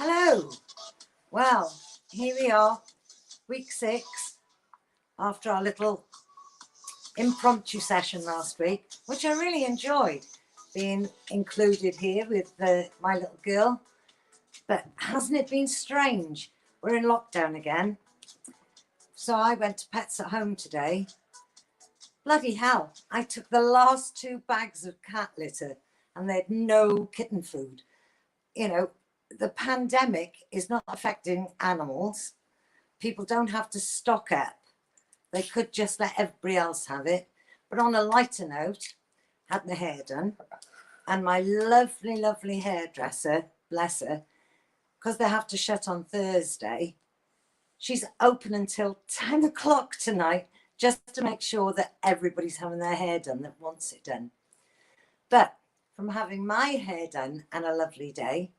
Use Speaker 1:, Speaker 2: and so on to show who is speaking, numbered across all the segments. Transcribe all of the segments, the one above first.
Speaker 1: Hello. Well, here we are, week 6, after our little impromptu session last week, which I really enjoyed being included here with my little girl. But hasn't it been strange? We're in lockdown again. So I went to Pets at Home today. Bloody hell, I took the last 2 bags of cat litter and they had no kitten food. You know, the pandemic is not affecting animals. People don't have to stock up. They could just let everybody else have it. But on a lighter note, had my hair done. And my lovely, lovely hairdresser, bless her, because they have to shut on Thursday, she's open until 10 o'clock tonight just to make sure that everybody's having their hair done that wants it done. But from having my hair done and a lovely day,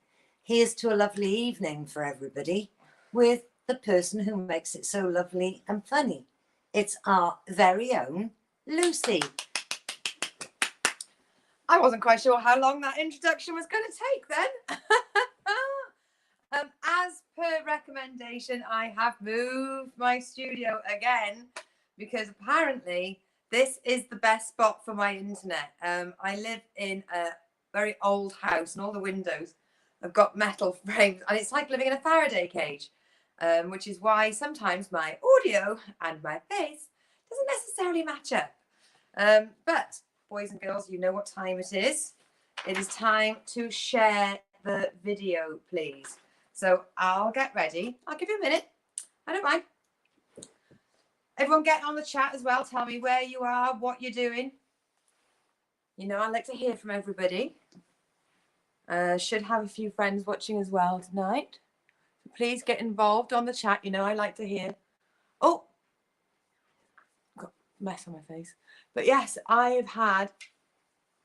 Speaker 1: here's to a lovely evening for everybody with the person who makes it so lovely and funny. It's our very own Lucy.
Speaker 2: I wasn't quite sure how long that introduction was going to take then. As per recommendation, I have moved my studio again because apparently this is the best spot for my internet. I live in a very old house and all the windows have got metal frames and it's like living in a Faraday cage, which is why sometimes my audio and my face doesn't necessarily match up. But boys and girls, you know what time it is. It is time to share the video, please. So I'll get ready. I'll give you a minute. I don't mind. Everyone get on the chat as well. Tell me where you are, what you're doing. You know, I like to hear from everybody. Should have a few friends watching as well tonight. So please get involved on the chat. You know, I like to hear. Oh, got a mess on my face. But yes, I've had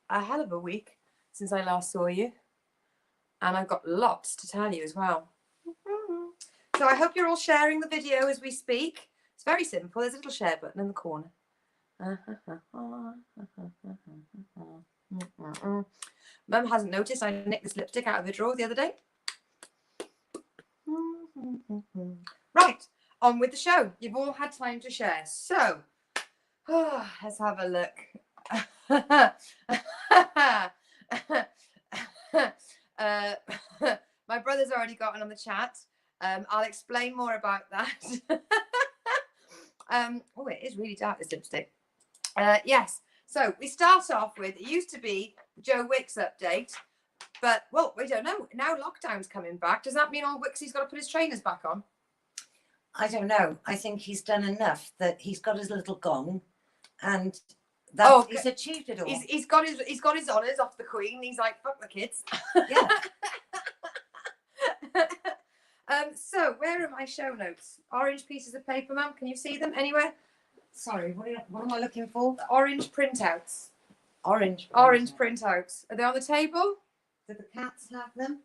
Speaker 2: a hell of a week since I last saw you. And I've got lots to tell you as well. So I hope you're all sharing the video as we speak. It's very simple. There's a little share button in the corner. Mum hasn't noticed I nicked this lipstick out of the drawer the other day. Right, on with the show. You've all had time to share. So, let's have a look. My brother's already gotten on the chat. I'll explain more about that. Oh, it is really dark, this lipstick. Yes, so we start off with, it used to be Joe Wicks update, but, well, we don't know. Now lockdown's coming back. Does that mean old Wicksy's got to put his trainers back on?
Speaker 1: I don't know. I think he's done enough that he's got his little gong and that he's achieved it all.
Speaker 2: He's got his honours off the Queen. He's like, fuck the kids.
Speaker 1: Yeah.
Speaker 2: So where are my show notes? Orange pieces of paper, Mum. Can you see them anywhere?
Speaker 1: Sorry, what am I looking for?
Speaker 2: The orange printouts.
Speaker 1: Orange
Speaker 2: Printouts. Are they on the table?
Speaker 1: Do the cats have them?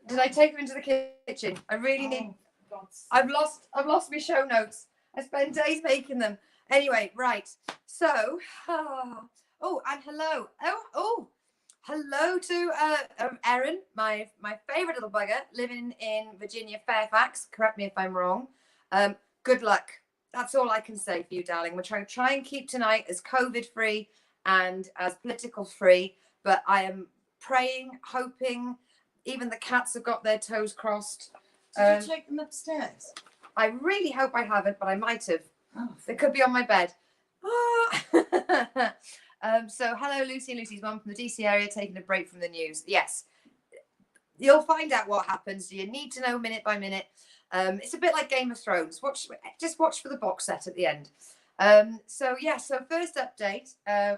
Speaker 2: Did I take them into the kitchen? I really need. I've lost my show notes. I spent days making them. Anyway, right. So, and hello. Hello to Erin, my favourite little bugger, living in Virginia, Fairfax. Correct me if I'm wrong. Good luck. That's all I can say for you, darling. We're trying to try and keep tonight as COVID-free and as political-free. But I am praying, hoping. Even the cats have got their toes crossed.
Speaker 1: Did you take them upstairs?
Speaker 2: I really hope I haven't, but I might have.
Speaker 1: Oh,
Speaker 2: They could be on my bed. So hello, Lucy and Lucy's mum from the DC area, taking a break from the news. Yes, you'll find out what happens. You need to know minute by minute. It's a bit like Game of Thrones. Just watch for the box set at the end. So first update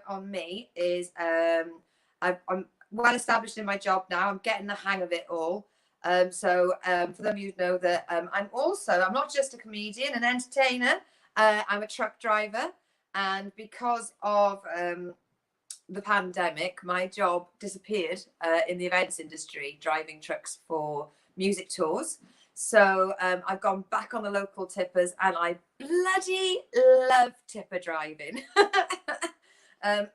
Speaker 2: on me is I'm well established in my job now. I'm getting the hang of it all. For them of you know that I'm not just a comedian, an entertainer. I'm a truck driver, and because of the pandemic, my job disappeared in the events industry, driving trucks for music tours. So I've gone back on the local tippers, and I bloody love tipper driving. I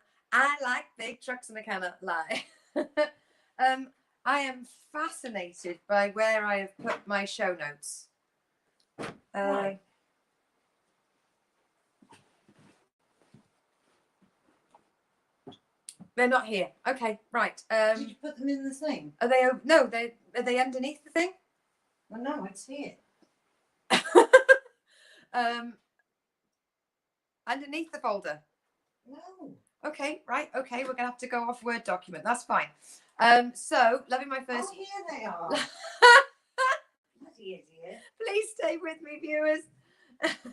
Speaker 2: like big trucks, and I cannot lie. I am fascinated by where I have put my show notes.
Speaker 1: Right.
Speaker 2: They're not here. Okay, right.
Speaker 1: Did you put them in the thing?
Speaker 2: Are they? No, are they underneath the thing?
Speaker 1: Well, no, it's here.
Speaker 2: Underneath the folder.
Speaker 1: No.
Speaker 2: Okay, right. Okay, we're gonna have to go off Word document. That's fine. So loving my first.
Speaker 1: Oh, here they are. Bloody idiot.
Speaker 2: Please stay with me, viewers.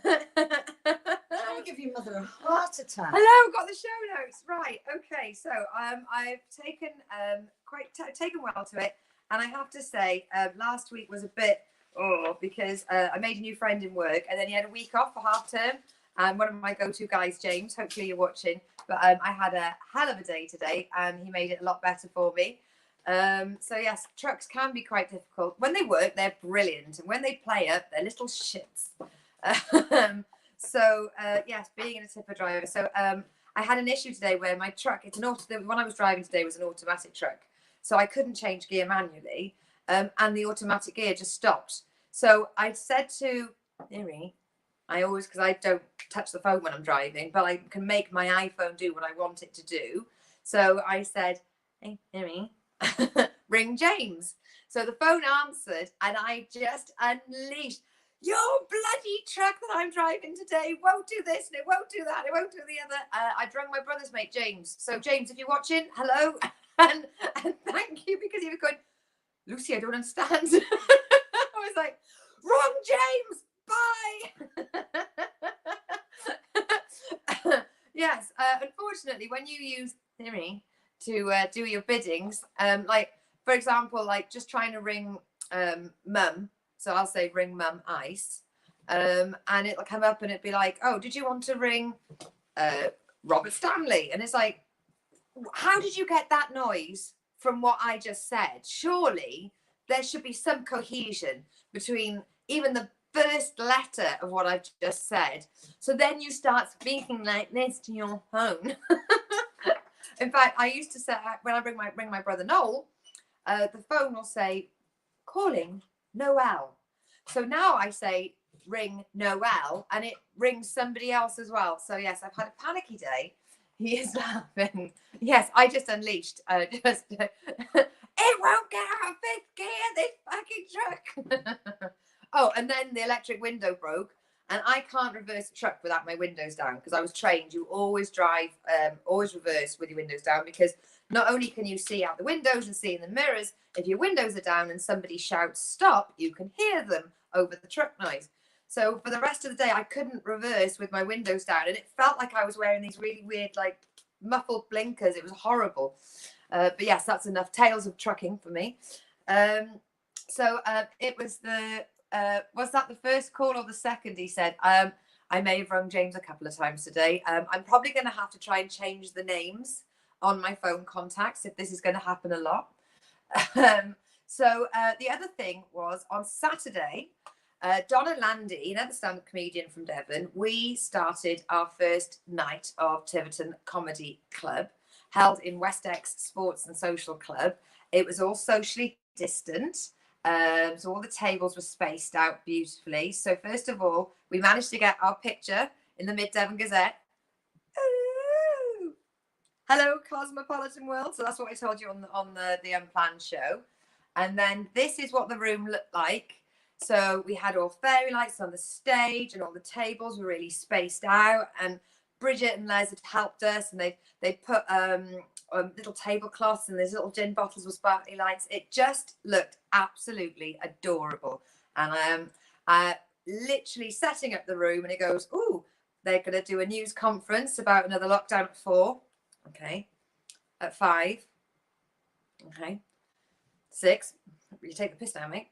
Speaker 1: Trying to give your mother a heart attack.
Speaker 2: Hello, got the show notes. Right. Okay. So I've taken taken well to it, and I have to say, last week was a bit because I made a new friend in work, and then he had a week off for half term. And one of my go-to guys, James, hopefully you're watching, but I had a hell of a day today, and he made it a lot better for me. So yes, trucks can be quite difficult. When they work, they're brilliant, and when they play up, they're little shits. Yes, being a tipper driver. So I had an issue today where my truck, the one I was driving today was an automatic truck, so I couldn't change gear manually, and the automatic gear just stopped. So I said to Iri, because I don't touch the phone when I'm driving, but I can make my iPhone do what I want it to do. So I said, hey, Iri, ring James. So the phone answered, and I just unleashed, your bloody truck that I'm driving today won't do this, and it won't do that, it won't do the other. I rang my brother's mate, James. So James, if you're watching, hello, and thank you, because he was going, Lucy, I don't understand. I was like, wrong James, bye. Yes, unfortunately, when you use Siri to do your biddings, like for example, like just trying to ring mum, so I'll say ring mum Ice, and it'll come up and it'll be like, oh, did you want to ring Robert Stanley? And it's like, how did you get that noise from what I just said? Surely there should be some cohesion between even the first letter of what I've just said. So then you start speaking like this to your phone. In fact, I used to say, when I ring my brother Noel, the phone will say, calling Noel. So now I say, ring Noel, and it rings somebody else as well. So yes, I've had a panicky day. He is laughing. Yes, I just unleashed. It won't get out of fifth gear, this fucking truck. Oh, and then the electric window broke, and I can't reverse a truck without my windows down, because I was trained you always drive, always reverse with your windows down, because not only can you see out the windows and see in the mirrors, if your windows are down and somebody shouts stop, you can hear them over the truck noise. So for the rest of the day, I couldn't reverse with my windows down, and it felt like I was wearing these really weird, like, muffled blinkers. It was horrible. But yes, that's enough tales of trucking for me. It was was that the first call or the second? He said, I may have rung James a couple of times today. I'm probably going to have to try and change the names on my phone contacts if this is going to happen a lot. The other thing was on Saturday, Donna Landy, another stand-up comedian from Devon, we started our first night of Tiverton Comedy Club, held in West Ex Sports and Social Club. It was all socially distant. So all the tables were spaced out beautifully. So first of all, we managed to get our picture in the Mid Devon Gazette. Ooh. Hello, Cosmopolitan World. So that's what I told you on the Unplanned show. And then this is what the room looked like. So we had all fairy lights on the stage, and all the tables were really spaced out. And Bridget and Les had helped us, and they put little tablecloths, and these little gin bottles with sparkly lights. It just looked absolutely adorable. And I literally setting up the room, and it goes, "Ooh, they're going to do a news conference about another lockdown at 4. Okay, at 5. Okay, 6. You take the piss now, mate.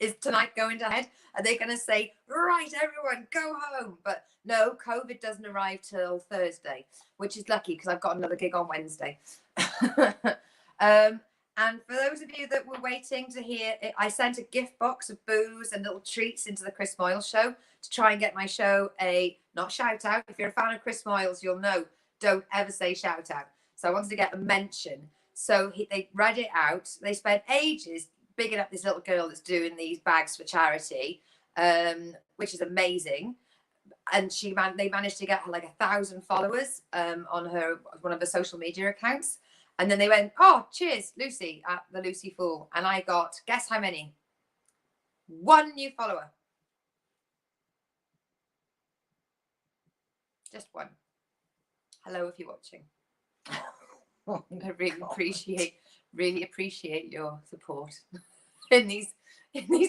Speaker 2: Is tonight going ahead? Are they going to say, right, everyone, go home? But no, COVID doesn't arrive till Thursday, which is lucky because I've got another gig on Wednesday. And for those of you that were waiting to hear it, I sent a gift box of booze and little treats into the Chris Moyles show to try and get my show not shout out. If you're a fan of Chris Moyles, you'll know, don't ever say shout out. So I wanted to get a mention. So they read it out. They spent ages bigging up this little girl that's doing these bags for charity, which is amazing. And they managed to get her like 1,000 followers on one of her social media accounts. And then they went, oh, cheers, Lucy, at the Lucy Fool. And I got, guess how many? 1 new follower. Just 1. Hello, if you're watching. I really appreciate your support in these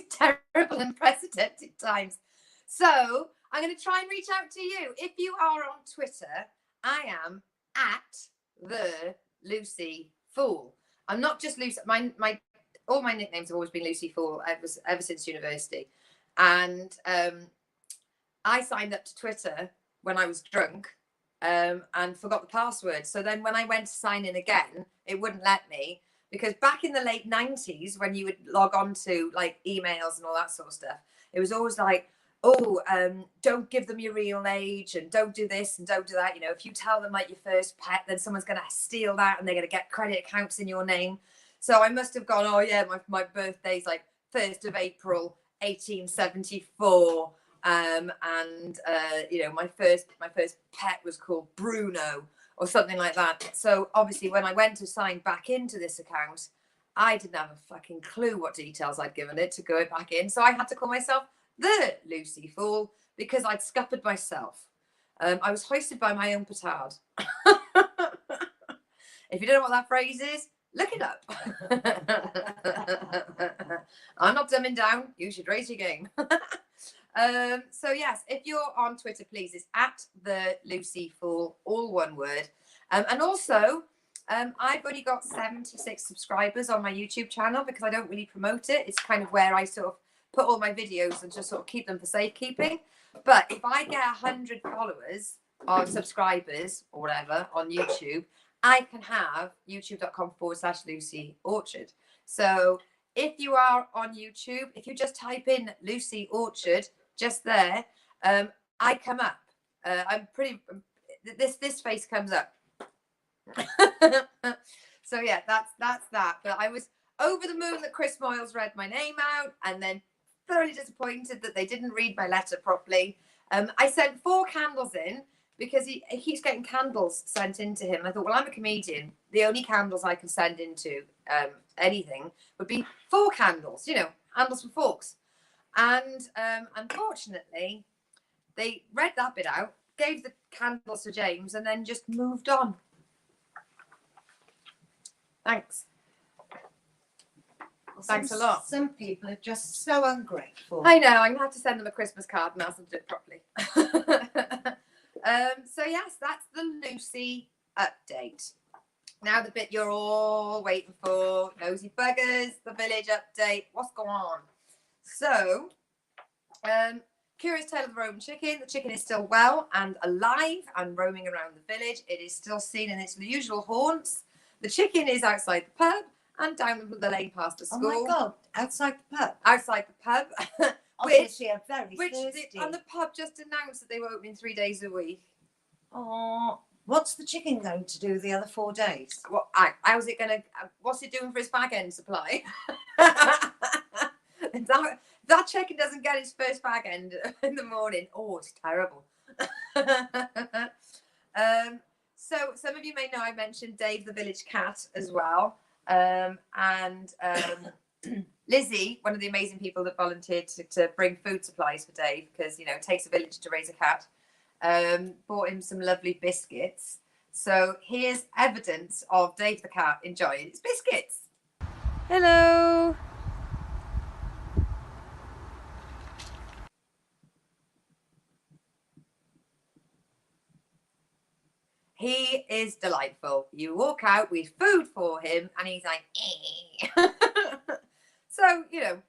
Speaker 2: terrible, unprecedented times. So I'm going to try and reach out to you. If you are on Twitter, I am at the Lucy Fool. I'm not just Lucy. All my nicknames have always been Lucy Fool ever since university. And I signed up to Twitter when I was drunk. And forgot the password. So then when I went to sign in again, it wouldn't let me, because back in the late 90s, when you would log on to like emails and all that sort of stuff, it was always like, oh, don't give them your real age, and don't do this and don't do that. You know, if you tell them like your first pet, then someone's going to steal that and they're going to get credit accounts in your name. So I must have gone, oh yeah, my birthday's like 1st of April, 1874. You know, my first pet was called Bruno or something like that. So obviously when I went to sign back into this account, I didn't have a fucking clue what details I'd given it to go back in. So I had to call myself the Lucy Fool because I'd scuppered myself. I was hoisted by my own petard. If you don't know what that phrase is, look it up. I'm not dumbing down. You should raise your game. So yes, if you're on Twitter, please, it's at the Lucy Fool, all one word. And also, I've only got 76 subscribers on my YouTube channel because I don't really promote it. It's kind of where I sort of put all my videos and just sort of keep them for safekeeping. But if I get 100 followers or subscribers or whatever on YouTube, I can have youtube.com/Lucy Orchard. So if you are on YouTube, if you just type in Lucy Orchard, just there, I come up. I'm pretty. This face comes up. So yeah, that's that. But I was over the moon that Chris Moyles read my name out, and then thoroughly disappointed that they didn't read my letter properly. I sent 4 candles in because he keeps getting candles sent into him. I thought, well, I'm a comedian. The only candles I can send into anything would be 4 candles, you know, handles for forks. And unfortunately, they read that bit out, gave the candles to James, and then just moved on. Thanks.
Speaker 1: Well,
Speaker 2: Thanks a lot.
Speaker 1: Some people are just so ungrateful.
Speaker 2: I know. I'm going to have to send them a Christmas card and ask them to do it properly. So yes, that's the Lucy update. Now the bit you're all waiting for, nosy buggers, the village update. What's going on? So, curious tale of the Roman chicken. The chicken is still well and alive and roaming around the village. It is still seen in its usual haunts. The chicken is outside the pub and down the lane past the school.
Speaker 1: Oh my God, outside the pub?
Speaker 2: Outside the pub.
Speaker 1: Obviously, I'm very thirsty.
Speaker 2: And the pub just announced that they were opening 3 days a week.
Speaker 1: Oh, what's the chicken going to do the other 4 days?
Speaker 2: Well, how's it going to, what's it doing for his bag end supply? That chicken doesn't get its first bag end in the morning. Oh, it's terrible. So some of you may know I mentioned Dave the village cat as well. Lizzie, one of the amazing people that volunteered to bring food supplies for Dave, because, you know, it takes a village to raise a cat, bought him some lovely biscuits. So here's evidence of Dave the cat enjoying his biscuits. Hello. He is delightful. You walk out with food for him and he's like, eh. So, you know,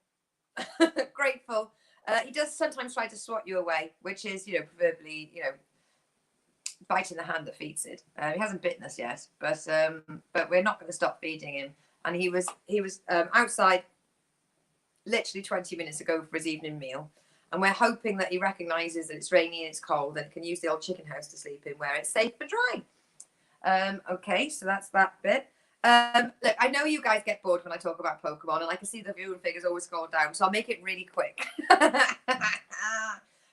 Speaker 2: grateful. He does sometimes try to swat you away, which is, you know, proverbially, you know, biting the hand that feeds it. He hasn't bitten us yet, but we're not going to stop feeding him. And he was outside literally 20 minutes ago for his evening meal. And we're hoping that he recognises that it's rainy and it's cold and can use the old chicken house to sleep in where it's safe and dry. Okay, so that's that bit. Look, I know you guys get bored when I talk about Pokemon, and I can see the viewing figures always scroll down, so I'll make it really quick.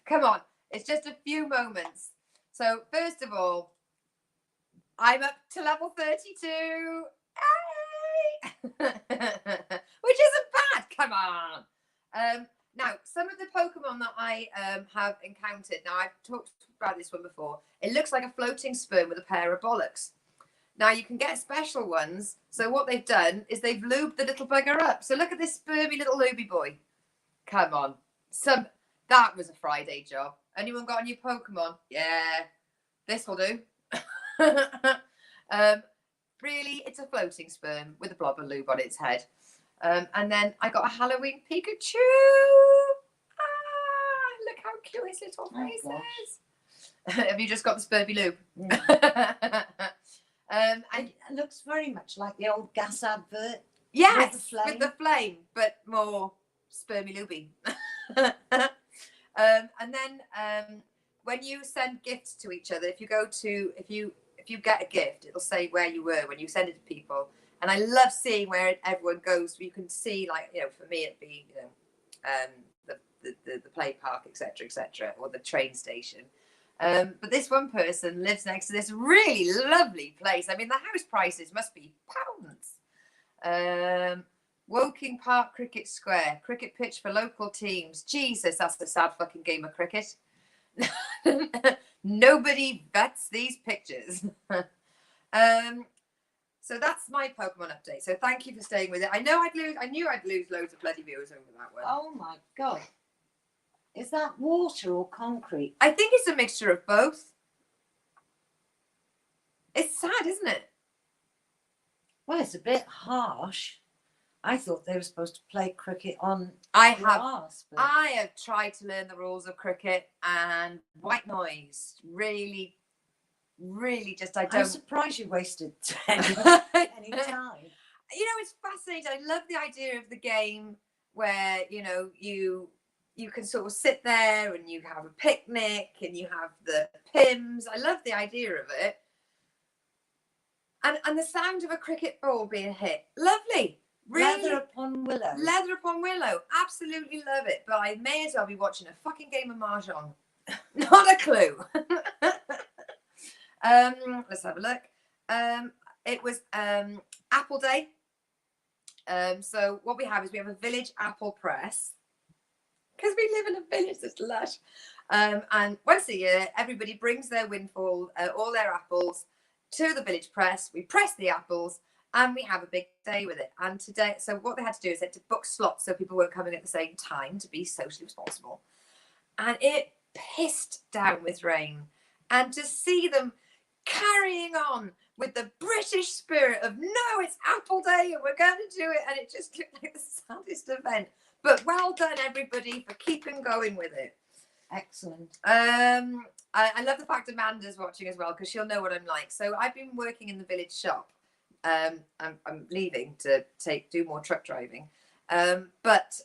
Speaker 2: Come on, it's just a few moments. So first of all, I'm up to level 32. Hey! Which isn't bad, come on. Now, some of the Pokemon that I have encountered, now I've talked about this one before, it looks like a floating sperm with a pair of bollocks. Now, you can get special ones, so what they've done is they've lubed the little bugger up. So look at this spermy little looby boy. Come on. That was a Friday job. Anyone got a new Pokemon? Yeah, this will do. Really, it's a floating sperm with a blob of lube on its head. And then I got a Halloween Pikachu. Look how cute his little face is. Have you just got the Spurby lube?
Speaker 1: Yeah. And it looks very much like the old gas advert.
Speaker 2: Yes, with the flame, but more spermy looby. And then when you send gifts to each other, if you get a gift, it'll say where you were when you send it to people. And I love seeing where everyone goes. You can see, like, you know, for me it'd be, you know, the play park, etc., or the train station. But this one person lives next to this really lovely place. I mean, the house prices must be pounds. Woking Park Cricket Square, cricket pitch for local teams. Jesus, that's a sad fucking game of cricket. Nobody vets these pictures. So that's my Pokemon update. So thank you for staying with it. I knew I'd lose loads of bloody viewers over that one.
Speaker 1: Oh my God. Is that water or concrete?
Speaker 2: I think it's a mixture of both. It's sad, isn't it?
Speaker 1: Well, it's a bit harsh. I thought they were supposed to play cricket on
Speaker 2: grass.
Speaker 1: but...
Speaker 2: I have tried to learn the rules of cricket, and white noise really just, I don't...
Speaker 1: I'm surprised you wasted any time.
Speaker 2: You know, it's fascinating. I love the idea of the game where, you know, you can sort of sit there and you have a picnic and you have the pims. I love the idea of it. And the sound of a cricket ball being hit. Lovely. Really.
Speaker 1: Leather upon willow.
Speaker 2: Leather upon willow. Absolutely love it. But I may as well be watching a fucking game of Mahjong. Not a clue. Let's have a look. It was Apple Day. So what we have is we have a village apple press, because we live in a village that's lush. And once a year, everybody brings their windfall, all their apples, to the village press. We press the apples and we have a big day with it. And today, so what they had to do is they had to book slots so people weren't coming at the same time to be socially responsible. And it pissed down with rain. And to see them carrying on with the British spirit of, no, it's Apple Day and we're going to do it. And it just looked like the saddest event. But well done, everybody, for keeping going with it.
Speaker 1: Excellent.
Speaker 2: I love the fact Amanda's watching as well, because she'll know what I'm like. So I've been working in the village shop. I'm leaving to do more truck driving. But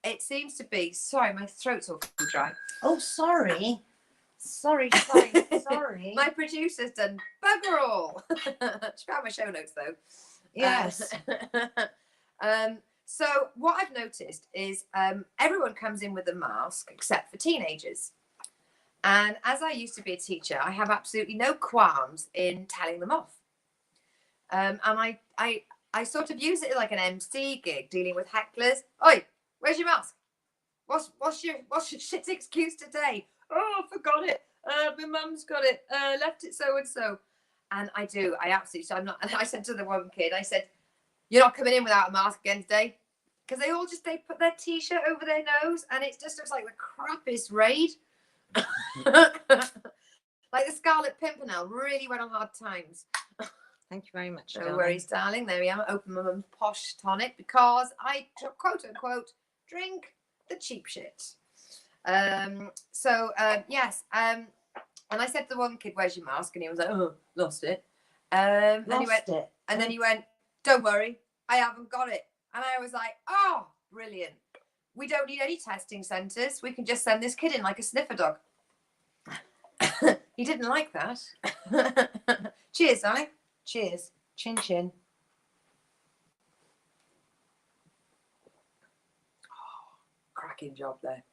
Speaker 2: it seems to be, sorry, my throat's all dry.
Speaker 1: Oh, sorry. Sorry.
Speaker 2: My producer's done bugger all. She found my show notes though.
Speaker 1: Yes.
Speaker 2: So what I've noticed is everyone comes in with a mask except for teenagers. And as I used to be a teacher, I have absolutely no qualms in telling them off. And I I sort of use it like an MC gig, dealing with hecklers. Oi, where's your mask? What's your shit excuse today? Oh, I forgot it. My mum's got it. Left it so and so. And I do. I absolutely. So I'm not. And I said to the one kid, I said, "You're not coming in without a mask again today," because they put their t-shirt over their nose, and it just looks like the crappiest raid. Like the Scarlet Pimpernel really went on hard times.
Speaker 1: Thank you very much.
Speaker 2: No worries, darling. There we are. Open my mum's posh tonic because I quote unquote drink the cheap shit. Yes. And I said to the one kid, "Where's your mask?" And he was like, "Oh, lost it." And then he went, "Don't worry, I haven't got it." And I was like, "Oh, brilliant! We don't need any testing centres. We can just send this kid in like a sniffer dog." He didn't like that. Cheers, darling.
Speaker 1: Cheers. Chin chin.
Speaker 2: Oh, cracking job there.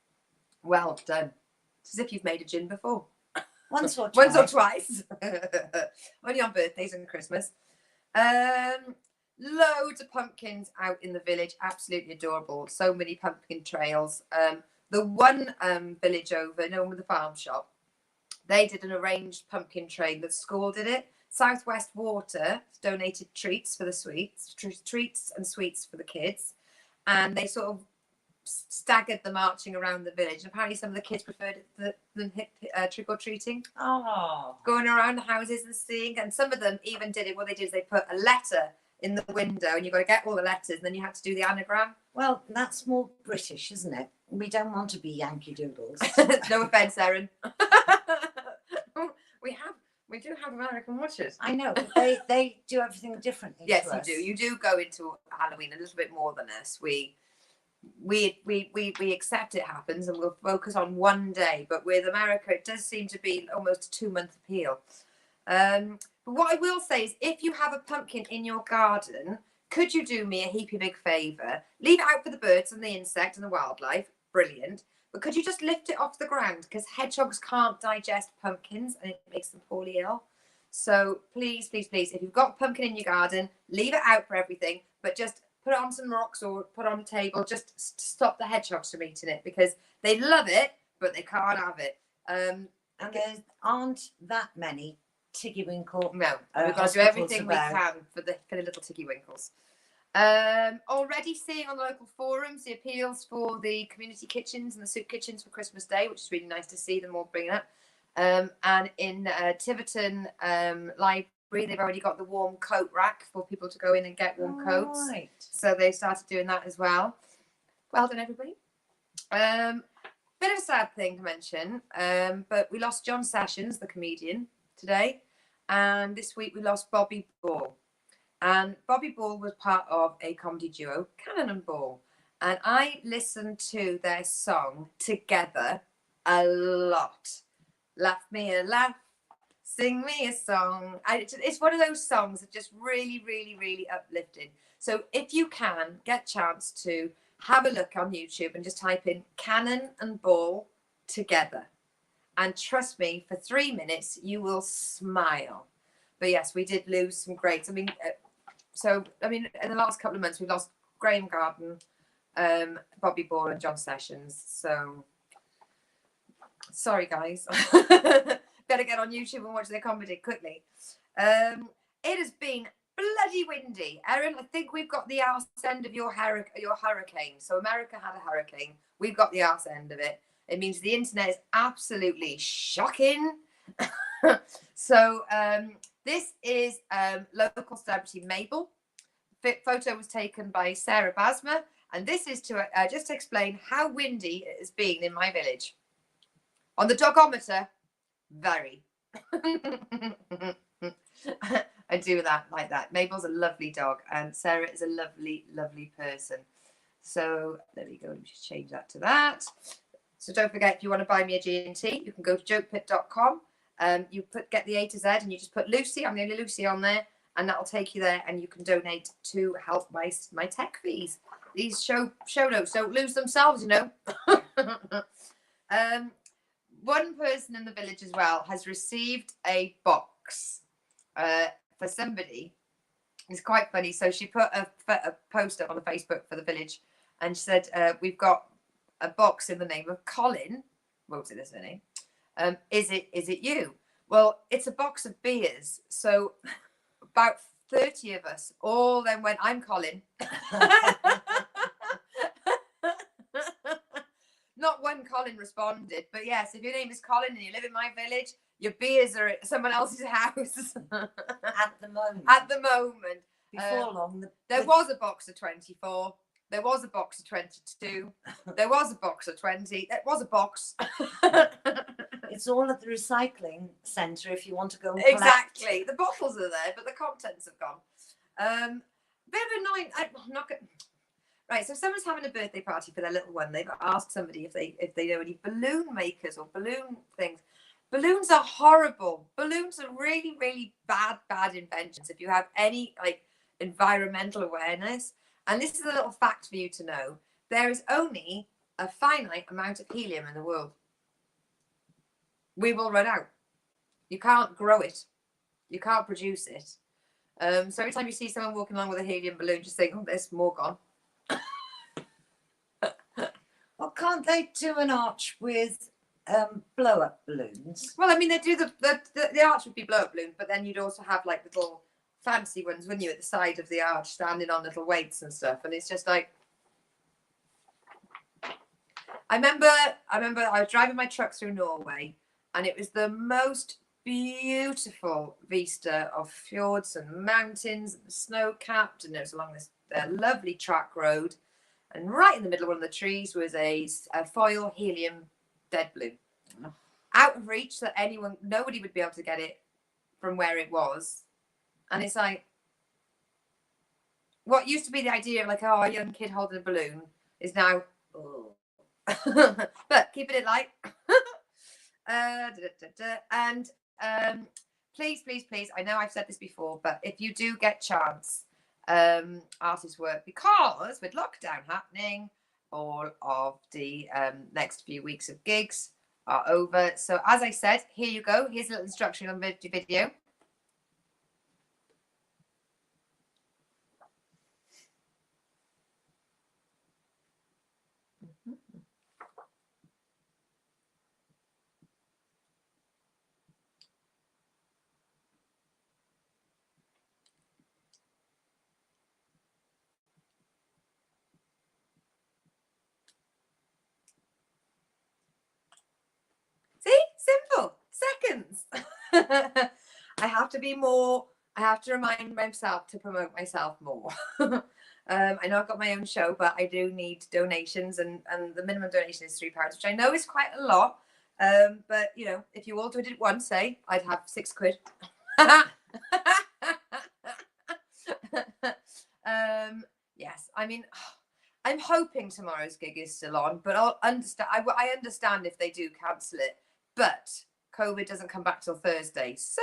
Speaker 2: Well done. It's as if you've made a gin before.
Speaker 1: Once or twice.
Speaker 2: Once or twice. Only on birthdays and Christmas. Loads of pumpkins out in the village. Absolutely adorable. So many pumpkin trails. The one village over, known with the farm shop, they did an arranged pumpkin train. The school did it. Southwest Water donated treats for the treats and sweets for the kids. And they sort of staggered the marching around the village. And apparently some of the kids preferred it than trick-or-treating.
Speaker 1: Oh.
Speaker 2: Going around the houses and seeing. And some of them even did it. What they did is they put a letter in the window and you've got to get all the letters. And then you had to do the anagram.
Speaker 1: Well, that's more British, isn't it? We don't want to be Yankee Doodles.
Speaker 2: No offence, Erin. We do have American watchers.
Speaker 1: I know, but they do everything differently.
Speaker 2: Yes,
Speaker 1: to
Speaker 2: you
Speaker 1: us.
Speaker 2: do. You do go into Halloween a little bit more than us. We accept it happens and we'll focus on one day. But with America, it does seem to be almost a 2-month appeal. But what I will say is, if you have a pumpkin in your garden, could you do me a heapy big favour? Leave it out for the birds and the insect and the wildlife. Brilliant. But could you just lift it off the ground? Because hedgehogs can't digest pumpkins and it makes them poorly ill. So please, please, please, if you've got a pumpkin in your garden, leave it out for everything, but just put it on some rocks or put it on a table. Just stop the hedgehogs from eating it because they love it, but they can't have it.
Speaker 1: And there aren't that many Tiggy-Winkle.
Speaker 2: No, we've got to do everything we can for the little Tiggy-Winkles. Already seeing on the local forums the appeals for the community kitchens and the soup kitchens for Christmas Day, which is really nice to see them all bringing up. And in Tiverton Library, they've already got the warm coat rack for people to go in and get warm coats.
Speaker 1: Right.
Speaker 2: So they started doing that as well. Well done, everybody. Bit of a sad thing to mention, but we lost John Sessions, the comedian, today. And this week we lost Bobby Ball. And Bobby Ball was part of a comedy duo, Cannon and Ball. And I listened to their song together a lot. Laugh me a laugh, sing me a song. It's one of those songs that just really, really, really uplifting. So if you can, get a chance to have a look on YouTube and just type in Cannon and Ball together. And trust me, for 3 minutes, you will smile. But yes, we did lose some greats. I mean, in the last couple of months, we've lost Graham Garden, Bobby Ball and John Sessions. So, sorry, guys. Better get on YouTube and watch their comedy quickly. It has been bloody windy. Erin, I think we've got the arse end of your hurricane. So America had a hurricane. We've got the arse end of it. It means the internet is absolutely shocking. So this is local celebrity Mabel. The photo was taken by Sarah Basma. And this is to just to explain how windy it has been in my village. On the dogometer, very. I do that like that. Mabel's a lovely dog and Sarah is a lovely, lovely person. So there we go. Let me just change that to that. So don't forget, if you want to buy me a G&T, you can go to jokepit.com. You get the A to Z and you just put Lucy. I'm the only Lucy on there. And that'll take you there and you can donate to help my tech fees. These show notes don't lose themselves, you know. One person in the village as well has received a box for somebody It's quite funny. So she put a post up on the Facebook for the village, and she said, "We've got a box in the name of Colin. Won't say this name. Is it you? Well, it's a box of beers. So about 30 of us all then went, I'm Colin." Not one Colin responded, but yes, if your name is Colin and you live in my village, your beers are at someone else's house.
Speaker 1: At the moment.
Speaker 2: At the moment.
Speaker 1: Before long.
Speaker 2: There was a box of 24. There was a box of 22. There was a box of 20. There was a box.
Speaker 1: It's all at the recycling centre if you want to go and collect.
Speaker 2: Exactly. The bottles are there, but the contents have gone. Bit of annoying. I'm not going. Right, so if someone's having a birthday party for their little one, they've asked somebody if they know any balloon makers or balloon things. Balloons are horrible. Balloons are really, really bad inventions if you have any like environmental awareness. And this is a little fact for you to know. There is only a finite amount of helium in the world. We will run out. You can't grow it. You can't produce it. So every time you see someone walking along with a helium balloon, just think, oh, there's more gone.
Speaker 1: Well, can't they do an arch with blow-up balloons?
Speaker 2: Well, I mean, they do the arch would be blow-up balloons, but then you'd also have like little fancy ones, wouldn't you, at the side of the arch, standing on little weights and stuff. And it's just like, I remember I was driving my truck through Norway, and it was the most beautiful vista of fjords and mountains, and snow-capped, and it was along this lovely track road. And right in the middle of one of the trees was a foil helium dead balloon. Out of reach that nobody would be able to get it from where it was. And it's like, what used to be the idea of like, oh, a young kid holding a balloon is now, oh. But keeping it light. And please, I know I've said this before, but if you do get chance, artist work, because with lockdown happening, all of the next few weeks of gigs are over. So as I said, here you go. Here's a little instruction on the video. See, simple, seconds. I have to remind myself to promote myself more. I know I've got my own show, but I do need donations, and the minimum donation is £3, which I know is quite a lot. But you know, if you all did it once, say, I'd have £6. Yes, I mean, I'm hoping tomorrow's gig is still on, but I'll understand. I understand if they do cancel it, but COVID doesn't come back till Thursday, so.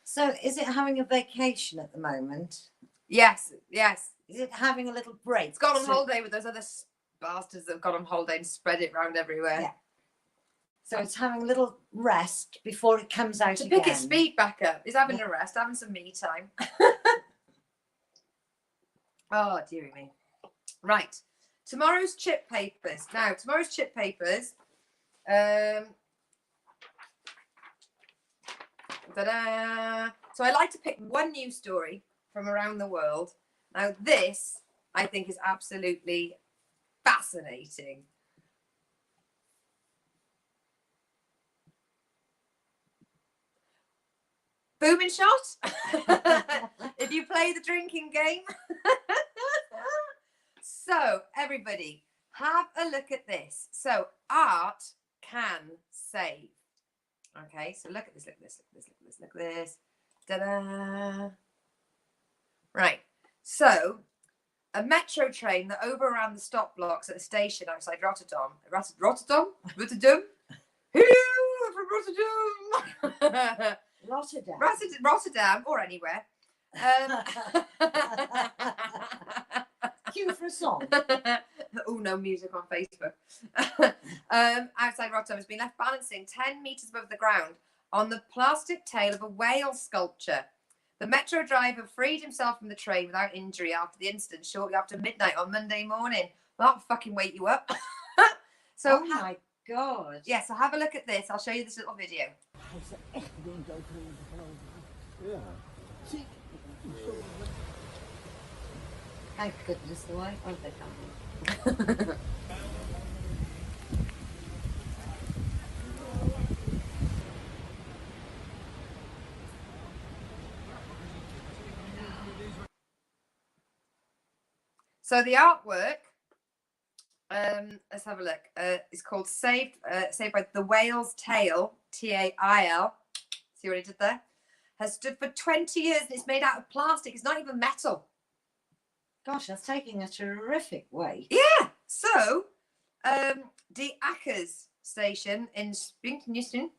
Speaker 1: So is it having a vacation at the moment?
Speaker 2: Yes.
Speaker 1: Is it having a little break?
Speaker 2: It's gone on holiday with those other bastards that have gone on holiday and spread it around everywhere.
Speaker 1: Yeah. So it's having a little rest before it comes out again.
Speaker 2: To pick its speed back up. It's having a rest, having some me time. Oh, dearie me. Right. Tomorrow's chip papers. Now, tomorrow's chip papers. Ta-da! So I like to pick one news story from around the world. Now, this, I think, is absolutely fascinating. Booming shot. If you play the drinking game. So everybody, have a look at this. So art can save. Okay, so look at this, look at this, look at this, look at this, look at this. Ta-da. Right. So a metro train that overran the stop blocks at a station outside Rotterdam. Rotterdam? Hello from Rotterdam. Rotterdam or anywhere.
Speaker 1: Cue for a song.
Speaker 2: Oh, no music on Facebook. Outside Rotterdam has been left balancing 10 metres above the ground on the plastic tail of a whale sculpture. The metro driver freed himself from the train without injury after the incident shortly after midnight on Monday morning. Well, that'll fucking wake you up. So,
Speaker 1: oh my God.
Speaker 2: yeah, so have a look at this. I'll show you this little video.
Speaker 1: Thank goodness the wife won't they come?
Speaker 2: So the artwork, let's have a look. It's called Saved by the Whale's Tail, Tail. See what I did there? Has stood for 20 years and it's made out of plastic. It's not even metal.
Speaker 1: Gosh, that's taking a terrific way.
Speaker 2: Yeah. So, the Ackers station in Spinknisten.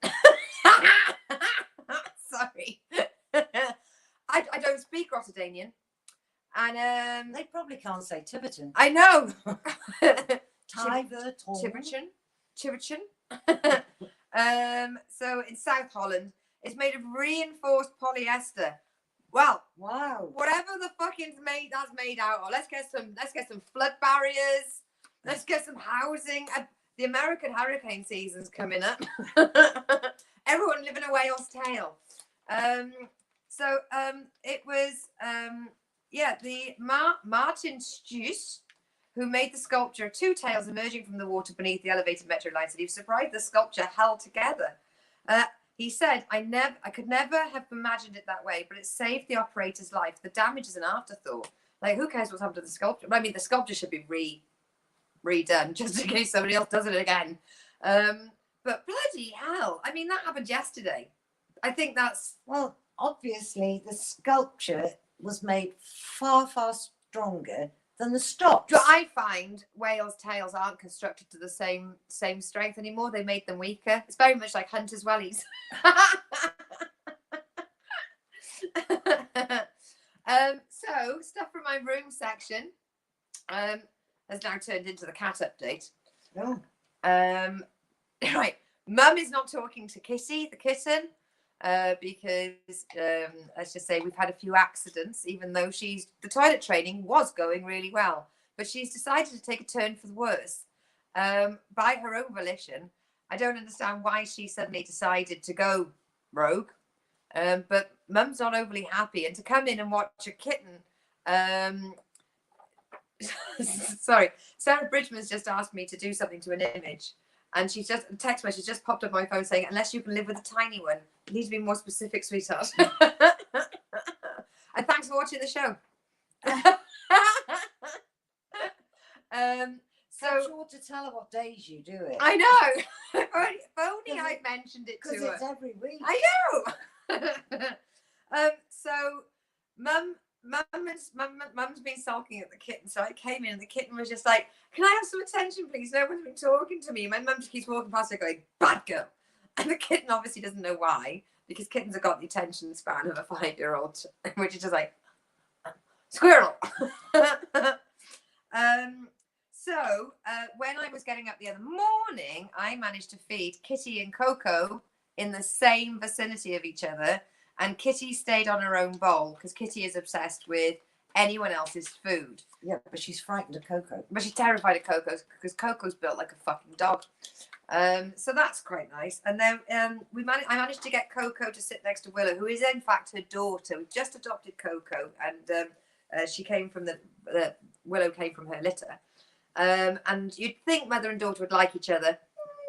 Speaker 2: Sorry. I don't speak Rotterdamian. And
Speaker 1: They probably can't say Tiverton.
Speaker 2: I know.
Speaker 1: Tiverton.
Speaker 2: Tiverton. So in South Holland, it's made of reinforced polyester. Well,
Speaker 1: Wow.
Speaker 2: whatever the fucking's that's made out of. Let's get some flood barriers. Let's get some housing. The American hurricane season's coming up. Everyone living a whale's tail. It was the Martin Stuus, who made the sculpture of two tails emerging from the water beneath the elevated metro line, said he was surprised the sculpture held together. He said, I could never have imagined it that way, but it saved the operator's life. The damage is an afterthought. Like, who cares what's happened to the sculpture? I mean, the sculpture should be redone just in case somebody else does it again. But bloody hell, I mean, that happened yesterday. I think that's...
Speaker 1: Well, obviously, the sculpture was made far, far stronger than the stops.
Speaker 2: But I find whales' tails aren't constructed to the same strength anymore. They made them weaker. It's very much like hunters' wellies. So stuff from my room section has now turned into the cat update.
Speaker 1: Oh.
Speaker 2: Right, Mum is not talking to Kitty, the kitten, because let's just say we've had a few accidents, even though the toilet training was going really well, but she's decided to take a turn for the worse by her own volition. I don't understand why she suddenly decided to go rogue, but Mum's not overly happy, and to come in and watch a kitten. Sorry, Sarah Bridgman's just asked me to do something to an image. And she's just a text message just popped up my phone saying, unless you can live with a tiny one, you need to be more specific, sweetheart. And thanks for watching the show.
Speaker 1: So sure to tell her what days you do it.
Speaker 2: I know. If only I mentioned it to her.
Speaker 1: Because it's every week.
Speaker 2: I know. So Mum's been sulking at the kitten, so I came in and the kitten was just like, can I have some attention, please? No one's been talking to me. My mum just keeps walking past her going, bad girl. And the kitten obviously doesn't know why, because kittens have got the attention span of a 5-year-old, which is just like, squirrel. So when I was getting up the other morning, I managed to feed Kitty and Coco in the same vicinity of each other. And Kitty stayed on her own bowl because Kitty is obsessed with anyone else's food.
Speaker 1: Yeah, but she's frightened of Coco.
Speaker 2: But she's terrified of Coco because Coco's built like a fucking dog. So that's quite nice. And then I managed to get Coco to sit next to Willow, who is in fact her daughter. We've just adopted Coco, and she came from Willow came from her litter. And you'd think mother and daughter would like each other.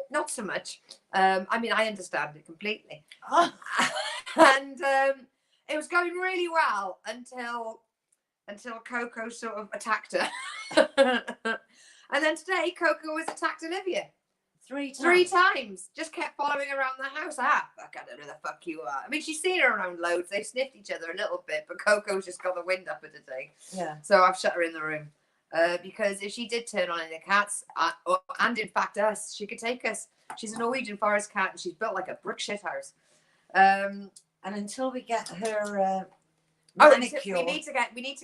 Speaker 2: Not so much. I mean, I understand it completely.
Speaker 1: Oh.
Speaker 2: And it was going really well until Coco sort of attacked her. And then today Coco has attacked Olivia.
Speaker 1: 3 times.
Speaker 2: 3 times. Just kept following around the house. Fuck, I don't know who the fuck you are. I mean, she's seen her around loads. They've sniffed each other a little bit, but Coco's just got the wind up her today.
Speaker 1: Yeah.
Speaker 2: So I've shut her in the room. Because if she did turn on any cats, and in fact us, she could take us. She's a Norwegian forest cat, and she's built like a brick shit house.
Speaker 1: And until we get her manicure,
Speaker 2: we need to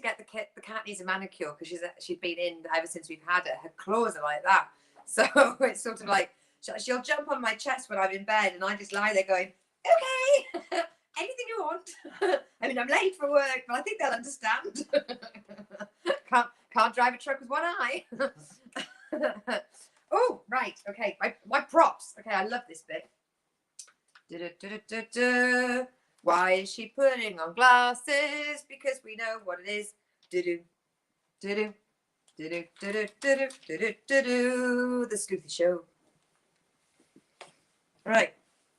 Speaker 2: get the cat. The cat needs a manicure because she's been in ever since we've had her. Her claws are like that, so it's sort of like she'll jump on my chest when I'm in bed, and I just lie there going, okay, anything you want. I mean, I'm late for work, but I think they'll understand. Can't drive a truck with one eye. Oh, right. Okay, my props. Okay, I love this bit. Du-du-du-du-du-du. Why is she putting on glasses? Because we know what it is. Do-do, do-do, do-do, do-do, do-do, do-do, do-do. The Sleuthy Show. Right.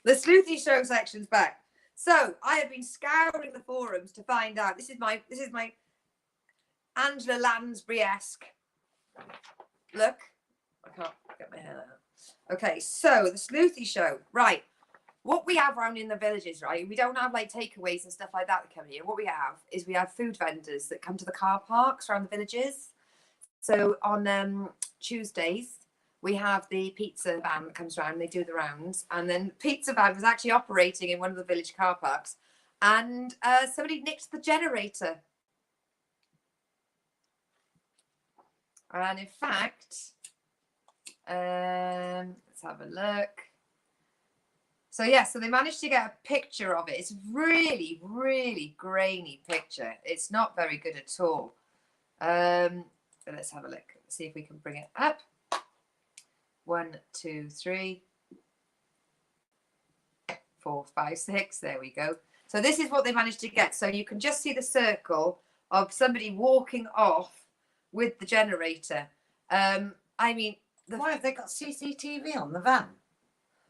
Speaker 2: The Sleuthy Show section's back. So I have been scouring the forums to find out. This is my Angela Lansbury-esque look. I can't get my hair out. Okay, so the Sleuthy Show. Right. What we have around in the villages, right? We don't have like takeaways and stuff like that come here. What we have is we have food vendors that come to the car parks around the villages. So on Tuesdays, we have the pizza van that comes around. They do the rounds. And then the pizza van was actually operating in one of the village car parks. And somebody nicked the generator. And in fact, let's have a look. So yeah, so they managed to get a picture of it. It's really, really grainy picture. It's not very good at all. But let's have a look. Let's see if we can bring it up. 1, 2, 3, 4, 5, 6. There we go. So this is what they managed to get. So you can just see the circle of somebody walking off with the generator. I mean,
Speaker 1: why have they got CCTV on the van?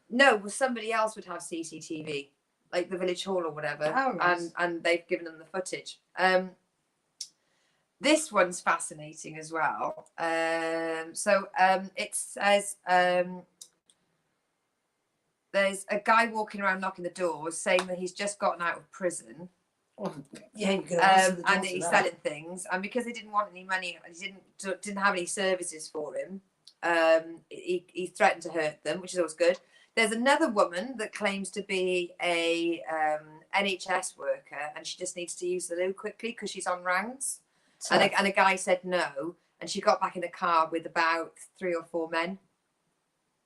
Speaker 2: No, well, somebody else would have CCTV, like the village hall or whatever, and they've given them the footage. This one's fascinating as well. It says there's a guy walking around knocking the doors, saying that he's just gotten out of prison.
Speaker 1: Yeah, you can answer the door
Speaker 2: and he's selling things, and because they didn't want any money, he didn't have any services for him. He threatened to hurt them, which is always good. There's another woman that claims to be a NHS worker, and she just needs to use the loo quickly because she's on rounds. And a guy said no, and she got back in the car with about 3 or 4 men.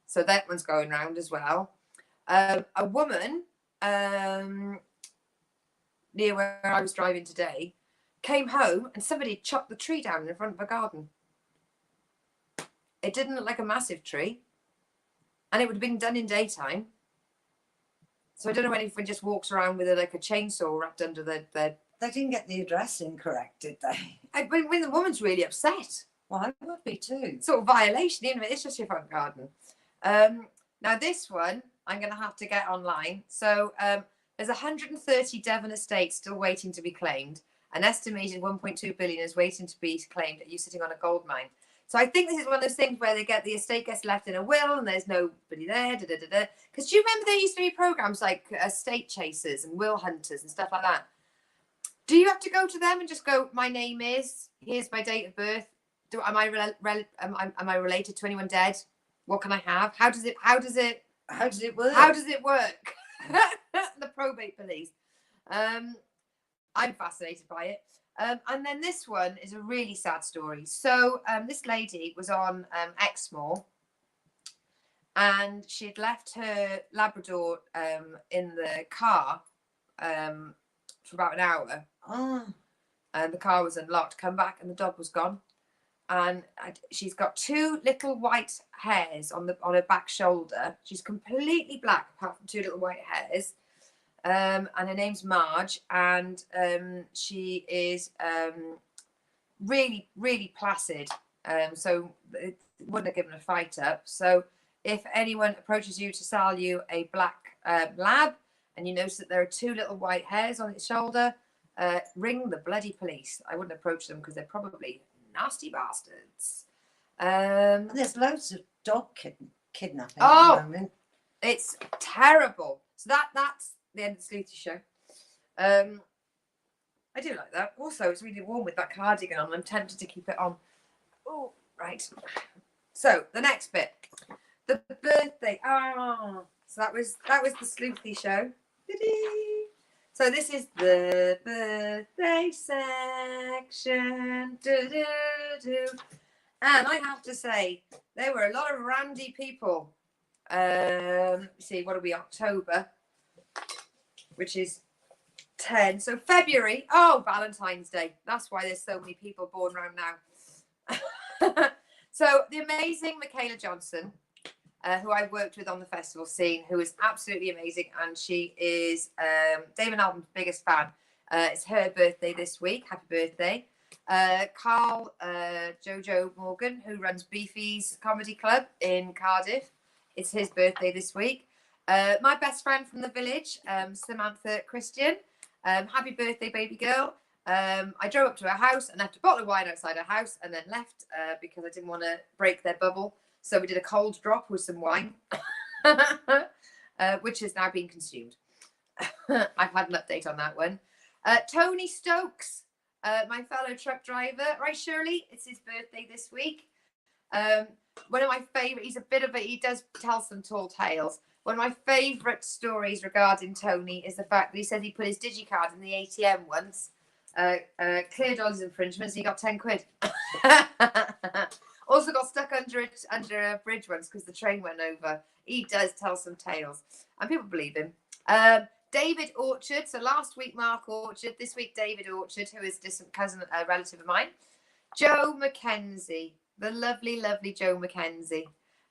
Speaker 2: So that one's going round as well. A woman near where I was driving today came home, and somebody had chopped the tree down in front of her garden. It didn't look like a massive tree. And it would have been done in daytime. So I don't know if anyone just walks around with like a chainsaw wrapped under their bed.
Speaker 1: They didn't get the address incorrect, did they?
Speaker 2: When the woman's really upset.
Speaker 1: Well, I would be too.
Speaker 2: Sort of violation, isn't it? It's just your front garden. Now this one, I'm going to have to get online. So there's 130 Devon estates still waiting to be claimed. An estimated 1.2 billion is waiting to be claimed. You sitting on a gold mine. So I think this is one of those things where the estate gets left in a will and there's nobody there. Because do you remember there used to be programs like estate chasers and will hunters and stuff like that? Do you have to go to them and just go, my name is, here's my date of birth. Am I related to anyone dead? What can I have? How does it work? How does it work? The probate police. I'm fascinated by it. And then this one is a really sad story. So this lady was on Exmoor, and she'd left her Labrador in the car for about an hour.
Speaker 1: Oh.
Speaker 2: And the car was unlocked. Come back, and the dog was gone. And she's got 2 little white hairs on her back shoulder. She's completely black apart from 2 little white hairs. And her name's Marge, and she is really, really placid. So it wouldn't have given a fight up. So if anyone approaches you to sell you a black lab, and you notice that there are 2 little white hairs on its shoulder, ring the bloody police. I wouldn't approach them because they're probably nasty bastards.
Speaker 1: There's loads of dog kidnapping at the moment.
Speaker 2: It's terrible. So that's the end of the Sleuthy Show. I do like that. Also, it's really warm with that cardigan on. I'm tempted to keep it on. Oh, right. So the next bit, the birthday. Oh, so that was the Sleuthy Show. So this is the birthday section. And I have to say, there were a lot of randy people. See, what are we? October, which is 10. So February. Oh, Valentine's Day. That's why there's so many people born around now. So the amazing Michaela Johnson, who I worked with on the festival scene, who is absolutely amazing, and she is Damon Albarn's biggest fan. It's her birthday this week. Happy birthday. Carl Jojo Morgan, who runs Beefy's Comedy Club in Cardiff. It's his birthday this week. My best friend from the village, Samantha Christian. Happy birthday, baby girl. I drove up to her house and left a bottle of wine outside her house and then left because I didn't want to break their bubble. So we did a cold drop with some wine, which has now been consumed. I've had an update on that one. Tony Stokes, my fellow truck driver. Right, Shirley, it's his birthday this week. One of my favourite, he does tell some tall tales. One of my favourite stories regarding Tony is the fact that he said he put his digicard in the ATM once, cleared all his infringements, and he got 10 quid. Also got stuck under a bridge once because the train went over. He does tell some tales, and people believe him. David Orchard. So last week, Mark Orchard. This week, David Orchard, who is a distant cousin, a relative of mine. Joe Mackenzie, the lovely, lovely Joe Mackenzie,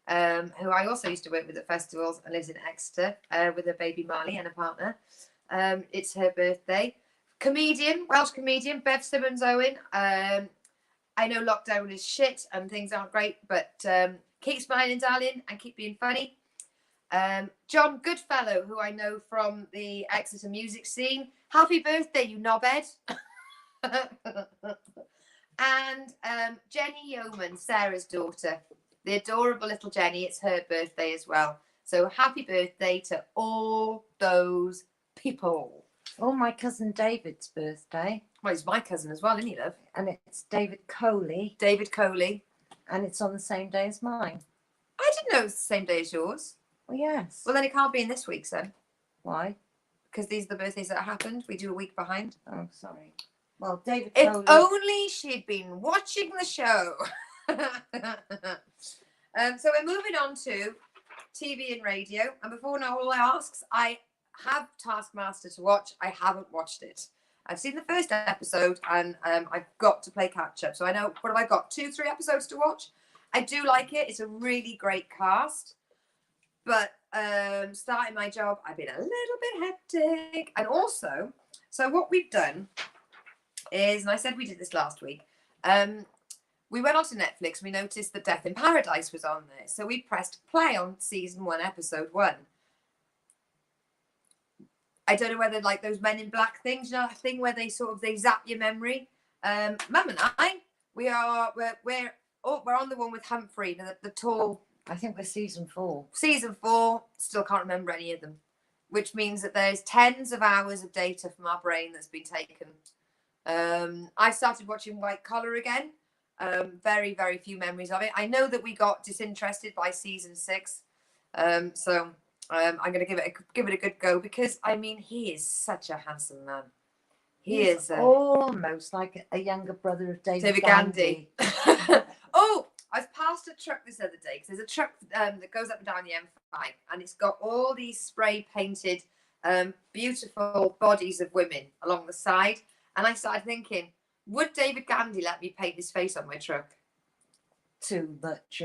Speaker 2: who I also used to work with at festivals and lives in Exeter with her baby Marley and a partner. It's her birthday. Welsh comedian, Bev Simmons Owen. I know lockdown is shit and things aren't great, but keep smiling, darling, and keep being funny. John Goodfellow, who I know from the Exeter music scene. Happy birthday, you knobhead. And Jenny Yeoman, Sarah's daughter. The adorable little Jenny. It's her birthday as well. So happy birthday to all those people.
Speaker 1: Oh, my cousin David's birthday.
Speaker 2: Well, he's my cousin as well, isn't he, love?
Speaker 1: And it's David Coley.
Speaker 2: David Coley.
Speaker 1: And it's on the same day as mine.
Speaker 2: I didn't know it was the same day as yours.
Speaker 1: Well, yes.
Speaker 2: Well, then it can't be in this week's then.
Speaker 1: Why?
Speaker 2: Because these are the birthdays that happened. We do a week behind.
Speaker 1: Oh, sorry. Well, David
Speaker 2: If
Speaker 1: Coley.
Speaker 2: only she'd been watching the show. So we're moving on to TV and radio. And before Noel asks, I have Taskmaster to watch. I haven't watched it. I've seen the first episode and I've got to play catch up. So I know, what have I got? 2-3 episodes to watch. I do like it. It's a really great cast. But starting my job, I've been a little bit hectic. And also, so what we've done is, and I said we did this last week, we went onto Netflix. We noticed that Death in Paradise was on there. So we pressed play on season 1, episode 1. I don't know whether like those Men in Black things, you know, that thing where they zap your memory. Mum and I, we're on the one with Humphrey, the tall.
Speaker 1: I think we're season 4.
Speaker 2: Season 4, still can't remember any of them, which means that there's tens of hours of data from our brain that's been taken. I started watching White Collar again. Very, very few memories of it. I know that we got disinterested by season 6. So I'm going to give it a good go because, I mean, he is such a handsome man. He's
Speaker 1: almost like a younger brother of David Gandy.
Speaker 2: Oh, I was past a truck this other day because there's a truck that goes up and down the M5 and it's got all these spray painted beautiful bodies of women along the side. And I started thinking, would David Gandy let me paint his face on my truck?
Speaker 1: Too much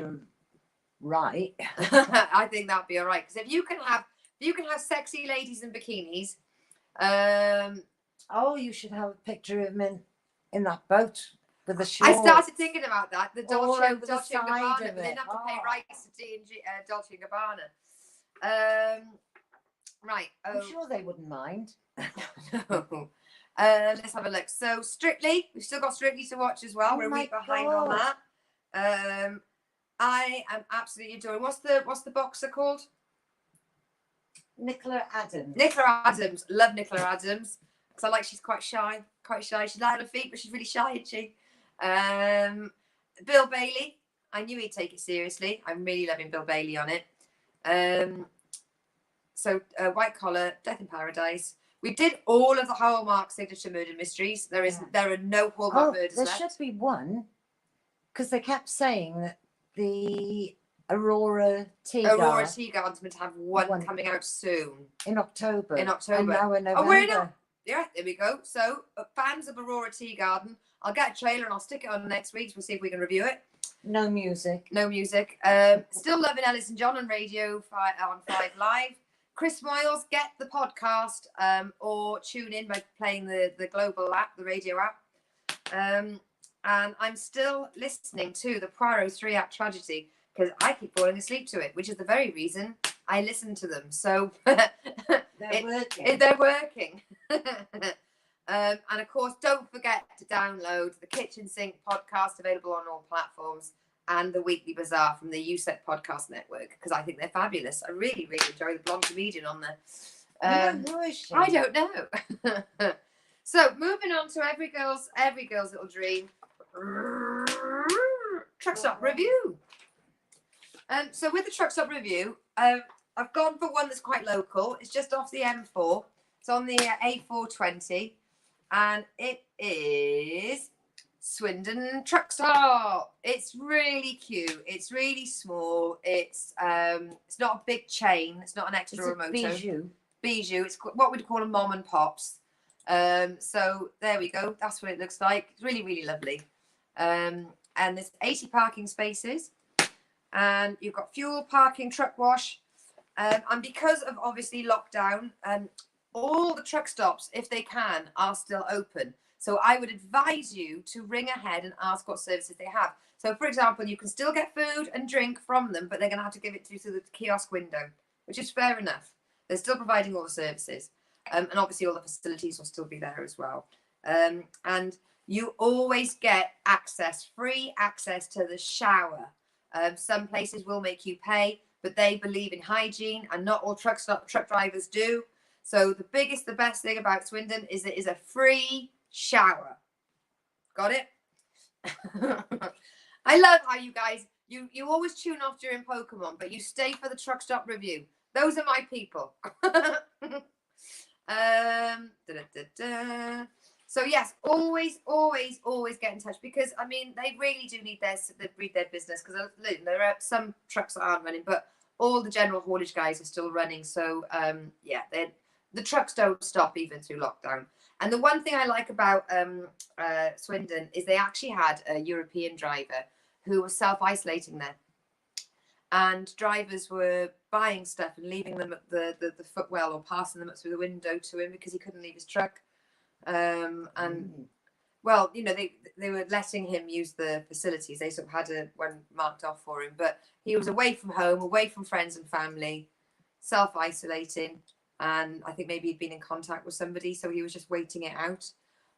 Speaker 1: right.
Speaker 2: I think that'd be all right. Because if you can have sexy ladies in bikinis.
Speaker 1: Oh, you should have a picture of him in that boat with the shorts.
Speaker 2: I started thinking about that. The Dolce and
Speaker 1: side
Speaker 2: Gabbana,
Speaker 1: of
Speaker 2: but they didn't have to pay
Speaker 1: it.
Speaker 2: rights to Dolce and Gabbana. Right.
Speaker 1: I'm sure they wouldn't mind.
Speaker 2: No. Let's have a look. So Strictly, we've still got Strictly to watch as well.
Speaker 1: Oh
Speaker 2: We're a week
Speaker 1: my
Speaker 2: behind
Speaker 1: God.
Speaker 2: on that. I am absolutely adoring. What's the boxer called?
Speaker 1: Nicola Adams.
Speaker 2: Nicola Adams. Love Nicola Adams because I like she's quite shy. She's light on her feet, but she's really shy, isn't she? Bill Bailey. I knew he'd take it seriously. I'm really loving Bill Bailey on it. So White Collar, Death in Paradise. We did all of the Hallmark signature murder mysteries. There are no Hallmark murders
Speaker 1: there
Speaker 2: left.
Speaker 1: should be one because they kept saying that the Aurora Teagarden
Speaker 2: meant to have one coming out soon.
Speaker 1: in October.
Speaker 2: In October.
Speaker 1: And now we're November.
Speaker 2: Oh, we're in yeah, there we go. So, fans of Aurora Tea Garden, I'll get a trailer and I'll stick it on next week. We'll see if we can review it.
Speaker 1: No music.
Speaker 2: No music. Still loving Ellis and John on radio on 5 Live. Chris Moyles, get the podcast or tune in by playing the global app, the radio app. And I'm still listening to the Poirot 3-Act Tragedy because I keep falling asleep to it, which is the very reason I listen to them. So they're working. And of course, don't forget to download the Kitchen Sink podcast, available on all platforms, and the Weekly Bazaar from the USEC Podcast Network, because I think they're fabulous. I really, really enjoy the blonde comedian on there.
Speaker 1: Who is she?
Speaker 2: I don't know. So moving on to every girl's little dream, truck stop review. So with the truck stop review, I've gone for one that's quite local. It's just off the M4. It's on the A420, and it is Swindon Truck Stop. It's really cute. It's really small. It's not a big chain. It's not an extra moto. Bijou. It's what we'd call a mom and pops. So there we go. That's what it looks like. It's really, really lovely. And there's 80 parking spaces, and you've got fuel, parking, truck wash. And because of obviously lockdown, all the truck stops, if they can, are still open. So I would advise you to ring ahead and ask what services they have. So, for example, you can still get food and drink from them, but they're going to have to give it to you through the kiosk window, which is fair enough. They're still providing all the services. And obviously all the facilities will still be there as well. And you always get free access to the shower. Some places will make you pay, but they believe in hygiene, and not all truck drivers do. So the best thing about Swindon is it is a free shower. Got it? I love how you guys, you always tune off during Pokemon, but you stay for the truck stop review. Those are my people. So yes, always get in touch, because I mean they really do need their business, because there are some trucks that aren't running, but all the general haulage guys are still running. So yeah, the trucks don't stop even through lockdown. And the one thing I like about Swindon is they actually had a European driver who was self-isolating there. And drivers were buying stuff and leaving them at the footwell, or passing them up through the window to him because he couldn't leave his truck. Well, you know, they were letting him use the facilities. They sort of had one marked off for him, but he was away from home, away from friends and family, self-isolating. And I think maybe he'd been in contact with somebody, so he was just waiting it out.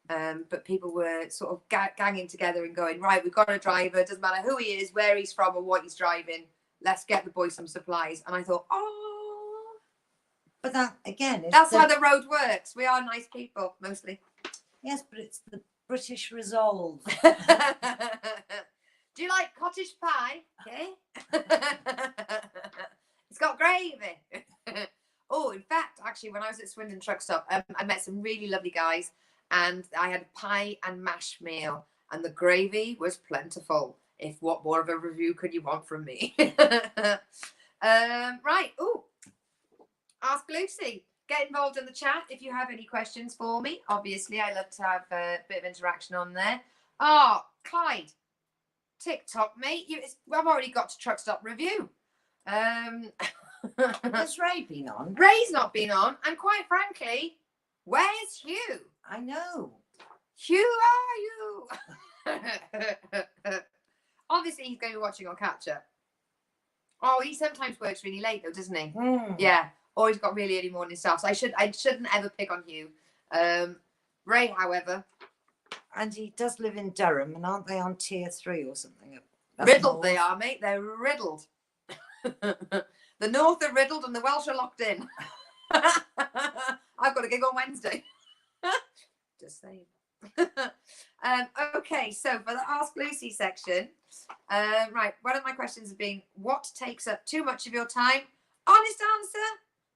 Speaker 2: But people were sort of ganging together and going, right, we've got a driver. Doesn't matter who he is, where he's from, or what he's driving. Let's get the boy some supplies. And I thought, oh.
Speaker 1: But that, again,
Speaker 2: that's how the road works. We are nice people, mostly.
Speaker 1: Yes, but it's the British resolve.
Speaker 2: Do you like cottage pie? Okay. It's got gravy. Oh, in fact, actually, when I was at Swindon Truck Stop, I met some really lovely guys, and I had a pie and mash meal, and the gravy was plentiful. What more of a review could you want from me? Right. Oh, Ask Lucy. Get involved in the chat if you have any questions for me. Obviously, I love to have a bit of interaction on there. Clyde, TikTok, mate. I've already got to Truck Stop review.
Speaker 1: Has Ray been on?
Speaker 2: Ray's not been on, and quite frankly, where's Hugh?
Speaker 1: I know.
Speaker 2: Hugh, are you? Obviously, he's going to be watching on catch up. Oh, he sometimes works really late though, doesn't he? Yeah. Or he's got really early morning stuff. So I shouldn't ever pick on Hugh. Ray, however.
Speaker 1: And he does live in Durham, and aren't they on tier 3 or something?
Speaker 2: Riddled they are, mate. They're riddled. The North are riddled and the Welsh are locked in. I've got a gig on Wednesday. Just saying. Okay, so for the Ask Lucy section, right, one of my questions has been, what takes up too much of your time? Honest answer,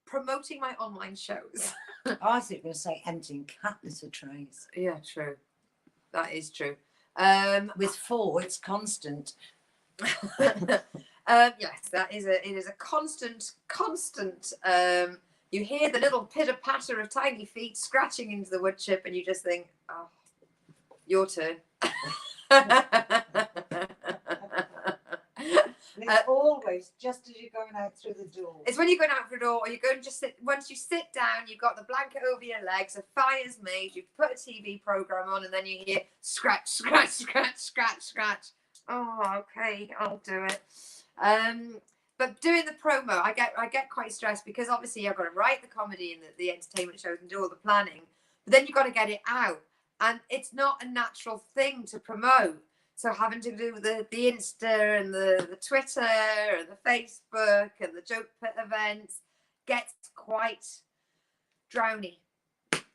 Speaker 2: promoting my online shows.
Speaker 1: I was going to say emptying cat litter trays.
Speaker 2: Yeah, true. That is true.
Speaker 1: With 4, it's constant.
Speaker 2: Yes, it is a constant you hear the little pitter patter of tiny feet scratching into the wood chip, and you just think, oh, your turn.
Speaker 1: It's always just as you're going out through the door.
Speaker 2: It's when you're going out for the door, or you're going to just sit. Once you sit down, you've got the blanket over your legs, a fire's made, you put a TV program on, and then you hear scratch, scratch, scratch, scratch, scratch. Oh, okay, I'll do it. But doing the promo, I get quite stressed because obviously I've got to write the comedy and the entertainment shows and do all the planning, but then you've got to get it out, and it's not a natural thing to promote. So having to do the Insta and the Twitter and the Facebook and the joke pit events gets quite drowny,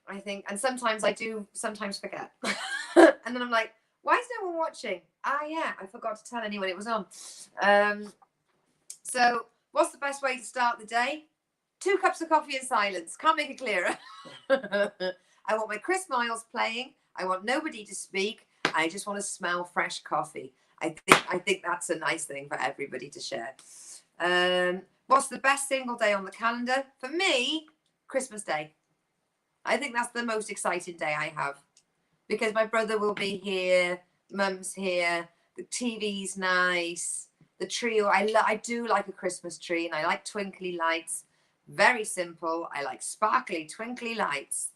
Speaker 2: I think. And sometimes I do forget. And then I'm like, why is no one watching? Ah, yeah, I forgot to tell anyone it was on. So what's the best way to start the day? 2 cups of coffee in silence. Can't make it clearer. I want my Chris Miles playing. I want nobody to speak. I just want to smell fresh coffee. I think that's a nice thing for everybody to share. What's the best single day on the calendar? For me, Christmas Day. I think that's the most exciting day I have because my brother will be here, Mum's here, the TV's nice, the tree. I do like a Christmas tree, and I like twinkly lights. Very simple. I like sparkly, twinkly lights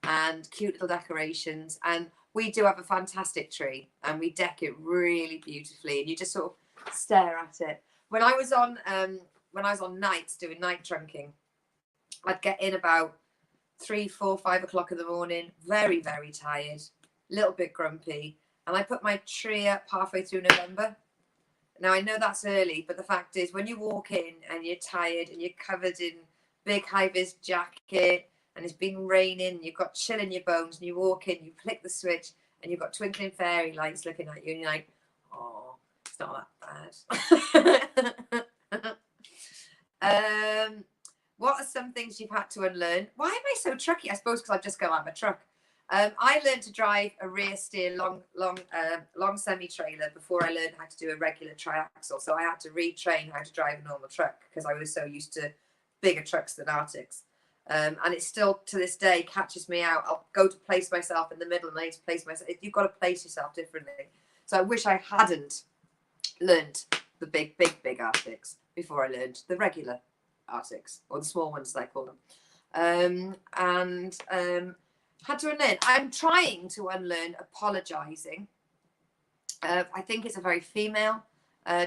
Speaker 2: and cute little decorations. And we do have a fantastic tree, and we deck it really beautifully, and you just sort of stare at it. When I was on nights doing night trunking, I'd get in about 3, 4, 5 o'clock in the morning, very, very tired, a little bit grumpy, and I put my tree up halfway through November. Now I know that's early, but the fact is, when you walk in and you're tired and you're covered in big high-vis jacket, and it's been raining, you've got chill in your bones, and you walk in, you flick the switch, and you've got twinkling fairy lights looking at you, and you're like, oh, it's not that bad. What are some things you've had to unlearn? Why am I so trucky? I suppose because I've just got out of a truck. I learned to drive a rear steer long semi-trailer before I learned how to do a regular triaxle. So I had to retrain how to drive a normal truck because I was so used to bigger trucks than Arctics. And it still to this day catches me out. I'll go to place myself in the middle, and I need to place myself. You've got to place yourself differently. So I wish I hadn't learned the big Arctics before I learned the regular Arctics, or the small ones as I call them. Had to unlearn. I'm trying to unlearn apologising. I think it's a very female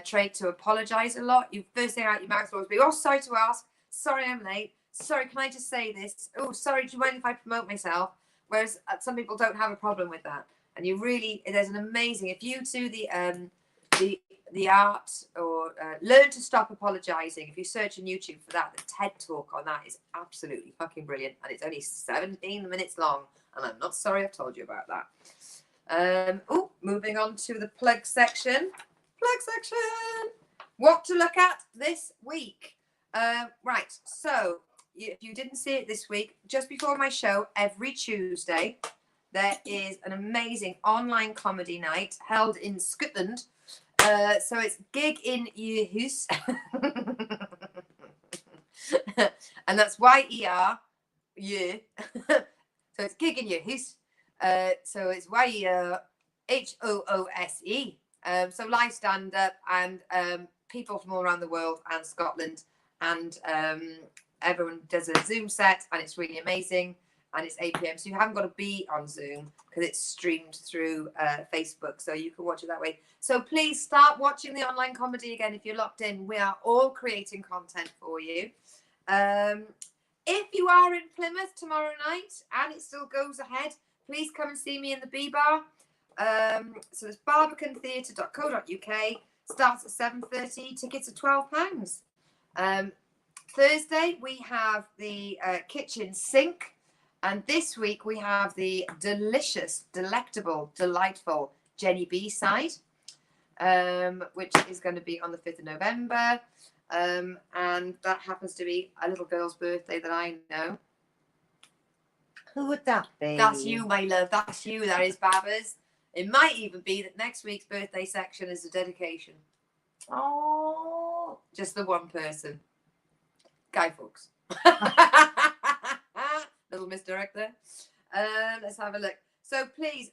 Speaker 2: trait to apologise a lot. You first thing out your mouth will always be, "Oh, sorry to ask. Sorry, I'm late. Sorry, can I just say this? Oh, sorry, do you mind if I promote myself?" Whereas some people don't have a problem with that. And you really, there's an amazing, if you do the art or learn to stop apologizing, if you search on YouTube for that, the TED talk on that is absolutely fucking brilliant. And it's only 17 minutes long. And I'm not sorry I've told you about that. Moving on to the plug section. What to look at this week. Right, so if you didn't see it this week, just before my show, every Tuesday, there is an amazing online comedy night held in Scotland. So it's Gig in Your House. And that's YER, you. So it's Gig in Your House. So it's YER HOOSE. So live stand-up and people from all around the world and Scotland. And everyone does a Zoom set, and it's really amazing. And it's 8 p.m. So you haven't got to be on Zoom because it's streamed through Facebook. So you can watch it that way. So please start watching the online comedy again if you're locked in. We are all creating content for you. If you are in Plymouth tomorrow night and it still goes ahead, please come and see me in the B Bar. So it's barbicantheatre.co.uk. Starts at 7:30. Tickets are £12. Thursday, we have the kitchen sink. And this week we have the delicious, delectable, delightful Jenny B side, which is going to be on the 5th of November. And that happens to be a little girl's birthday that I know.
Speaker 1: Who would that be?
Speaker 2: That's you, my love. That's you. That is Baba's. It might even be that next week's birthday section is a dedication.
Speaker 1: Oh.
Speaker 2: Just the one person. Guy Fawkes. Little misdirect there. Let's have a look. So please,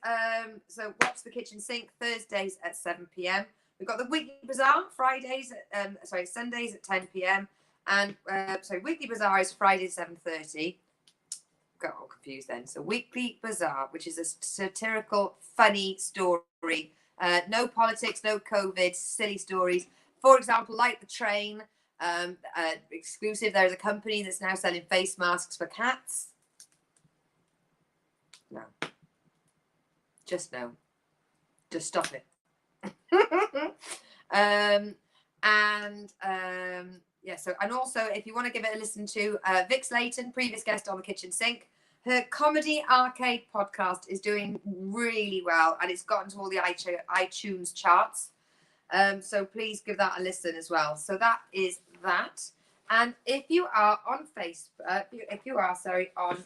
Speaker 2: so watch the kitchen sink Thursdays at 7 p.m. We've got the weekly bazaar Fridays, Sundays at 10 p.m. And weekly bazaar is Fridays 7:30. Got all confused then. So weekly bazaar, which is a satirical, funny story. No politics, no COVID, silly stories. For example, like the train. Exclusive. There's a company that's now selling face masks for cats. No. Just no. Just stop it. Yeah, so, and also if you want to give it a listen to Vic Slayton, previous guest on the kitchen sink, her comedy arcade podcast is doing really well, and it's gotten to all the iTunes charts. So please give that a listen as well. So that is that. And if you are on Facebook, on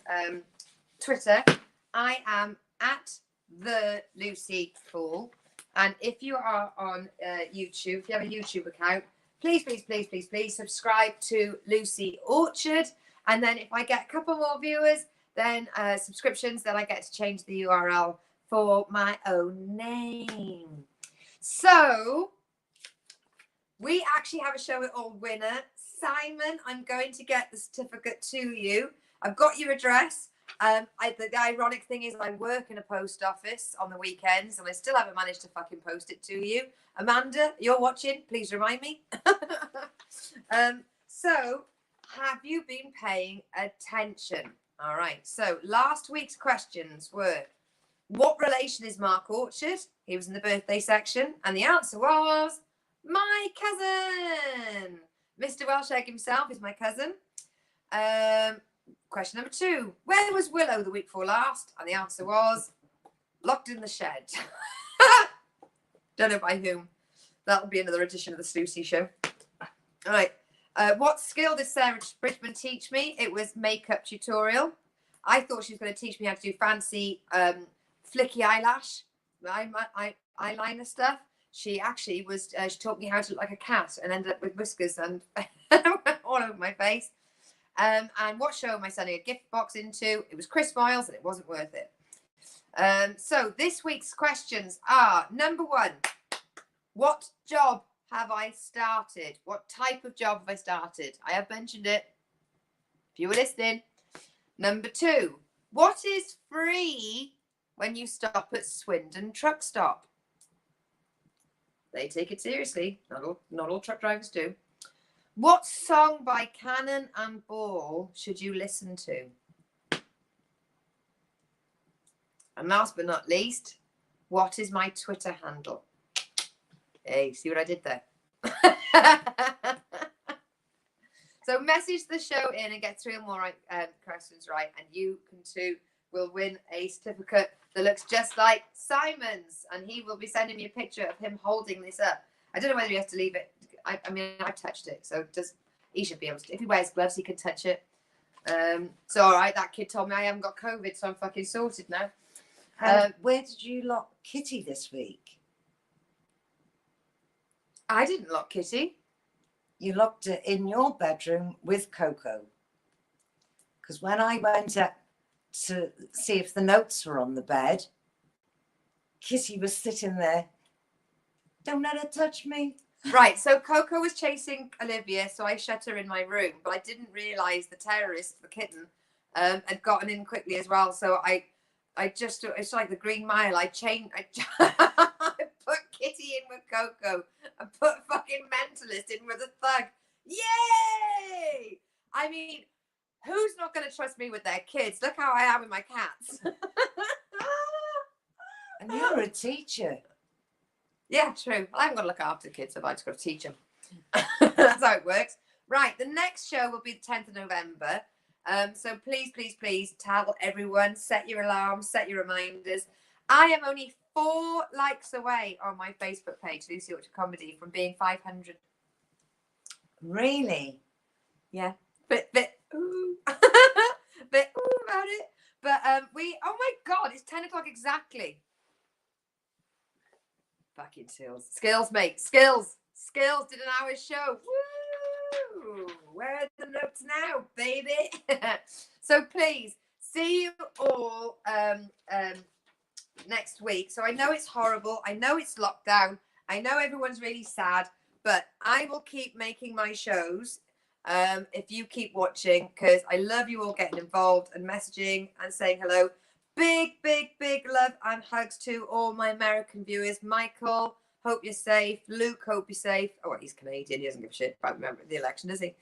Speaker 2: Twitter, I am at the Lucy Fool. And if you are on YouTube, if you have a YouTube account, please subscribe to Lucy Orchard. And then if I get a couple more viewers, then subscriptions, then I get to change the URL for my own name. So we actually have a Show It All winner. Simon, I'm going to get the certificate to you. I've got your address. The ironic thing is I work in a post office on the weekends and I still haven't managed to fucking post it to you. Amanda, you're watching, please remind me. So have you been paying attention? All right, so last week's questions were, what relation is Mark Orchard? He was in the birthday section, and the answer was my cousin. Mr. Welshegg himself is my cousin. Question number 2. Where was Willow the week before last? And the answer was locked in the shed. Don't know by whom. That'll be another edition of the Lucy Show. All right. What skill did Sarah Bridgman teach me? It was makeup tutorial. I thought she was going to teach me how to do fancy flicky eyelash, eyeliner stuff. She actually was, she taught me how to look like a cat and ended up with whiskers and all over my face. And what show am I sending a gift box into? It was Chris Miles and it wasn't worth it. So this week's questions are, number 1, what job have I started? What type of job have I started? I have mentioned it, if you were listening. Number 2, what is free when you stop at Swindon truck stop? They take it seriously. Not all truck drivers do. What song by Cannon and Ball should you listen to? And last but not least, what is my Twitter handle? Hey, see what I did there? So message the show in and get 3 or more questions right, and you can too will win a certificate that looks just like Simon's, and he will be sending me a picture of him holding this up. I don't know whether he has to leave it. I mean, I've touched it, so he should be able to. If he wears gloves, he can touch it. So all right, that kid told me I haven't got COVID, so I'm fucking sorted now.
Speaker 1: Where did you lock Kitty this week?
Speaker 2: I didn't lock Kitty.
Speaker 1: You locked her in your bedroom with Coco. Because when I went to see if the notes were on the bed, Kitty was sitting there. Don't let her touch me.
Speaker 2: Right, so Coco was chasing Olivia, so I shut her in my room, but I didn't realise the terrorist, the kitten, had gotten in quickly as well. So I just, it's like the Green Mile. I put Kitty in with Coco and put fucking Mentalist in with a thug. Yay! I mean, who's not going to trust me with their kids? Look how I am with my cats.
Speaker 1: And you're a teacher.
Speaker 2: Yeah, true. I haven't got to look after kids, so I've just got to teach them. That's how it works. Right, the next show will be the 10th of November. So please tell everyone, set your alarms, set your reminders. I am only 4 likes away on my Facebook page, Lucy Orchard Comedy, from being 500.
Speaker 1: Really?
Speaker 2: Yeah. Bit ooh. Bit ooh about it. But oh my God, it's 10 o'clock exactly. Fucking skills, mate. Skills did an hour show. Woo! Where are the notes? months now, baby. So please, see you all next week. So I know it's horrible. I know it's lockdown. I know everyone's really sad, but I will keep making my shows if you keep watching, because I love you all getting involved and messaging and saying hello. Big, big, big love and hugs to all my American viewers. Michael, hope you're safe. Luke, hope you're safe. Oh, well, he's Canadian. He doesn't give a shit about the election, does he?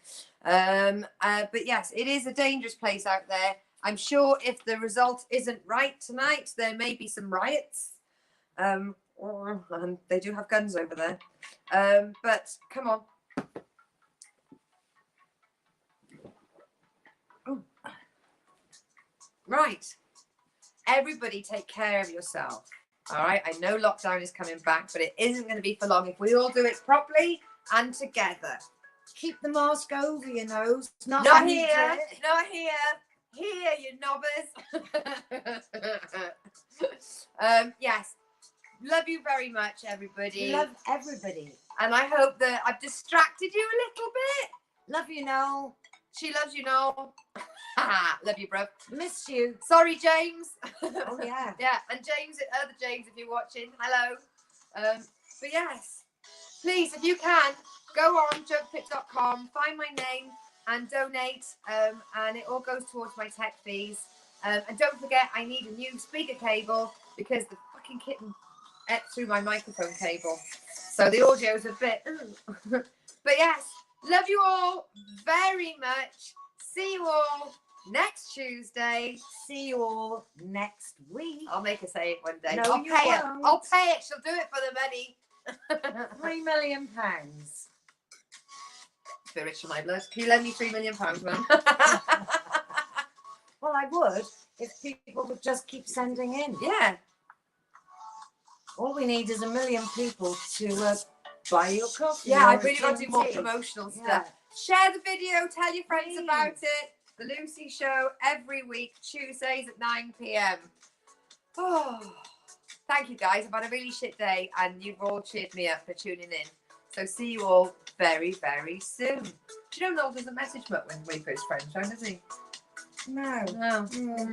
Speaker 2: But yes, it is a dangerous place out there. I'm sure if the result isn't right tonight, there may be some riots. And they do have guns over there. But come on. Ooh. Right. Everybody take care of yourself. All right. I know lockdown is coming back, but it isn't going to be for long if we all do it properly and together.
Speaker 1: Keep the mask over your nose. Not
Speaker 2: here. Not here. Here, you knobbers. Yes. Love you very much, everybody.
Speaker 1: Love everybody.
Speaker 2: And I hope that I've distracted you a little bit.
Speaker 1: Love you, Noel.
Speaker 2: She loves you, Noel. Love you, bro.
Speaker 1: Miss you.
Speaker 2: Sorry, James.
Speaker 1: Oh, yeah.
Speaker 2: Yeah, and James, other James, if you're watching, hello. But yes, please, if you can, go on jokepit.com, find my name and donate. And it all goes towards my tech fees. And don't forget, I need a new speaker cable because the fucking kitten ate through my microphone cable. So the audio's a bit... But yes, love you all very much. See you all next Tuesday.
Speaker 1: See you all next week.
Speaker 2: I'll make her say it one day.
Speaker 1: No,
Speaker 2: I'll
Speaker 1: you
Speaker 2: pay her.
Speaker 1: won't.
Speaker 2: I'll pay it. She'll do it for the money.
Speaker 1: £3 million.
Speaker 2: Spiritual my blood. Can you lend me £3 million, man?
Speaker 1: Well, I would if people would just keep sending in.
Speaker 2: Yeah.
Speaker 1: All we need is 1 million people to buy your coffee.
Speaker 2: Yeah,
Speaker 1: or
Speaker 2: I've really got to do more
Speaker 1: tea.
Speaker 2: promotional stuff.
Speaker 1: Yeah.
Speaker 2: Share the video. Tell your friends
Speaker 1: Please.
Speaker 2: about it. The Lucy Show every week, Tuesdays at 9 p.m. Oh, thank you guys. I've had a really shit day and you've all cheered me up for tuning in. So see you all very, very soon. Do you know Noel doesn't message much when we first friends, does he?
Speaker 1: No.
Speaker 2: No.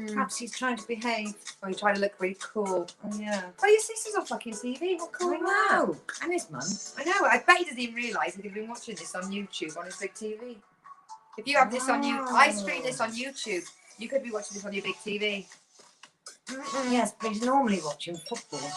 Speaker 1: Perhaps he's trying to behave.
Speaker 2: Or you try to look really cool.
Speaker 1: Oh, yeah.
Speaker 2: Oh, your sister's on fucking TV. What cool
Speaker 1: I know. And his mum.
Speaker 2: I know. I bet he doesn't even realise he's been watching this on YouTube on his big TV. If you have this on you, I stream this on YouTube. You could be watching this on your big TV.
Speaker 1: Yes, but he's normally watching football.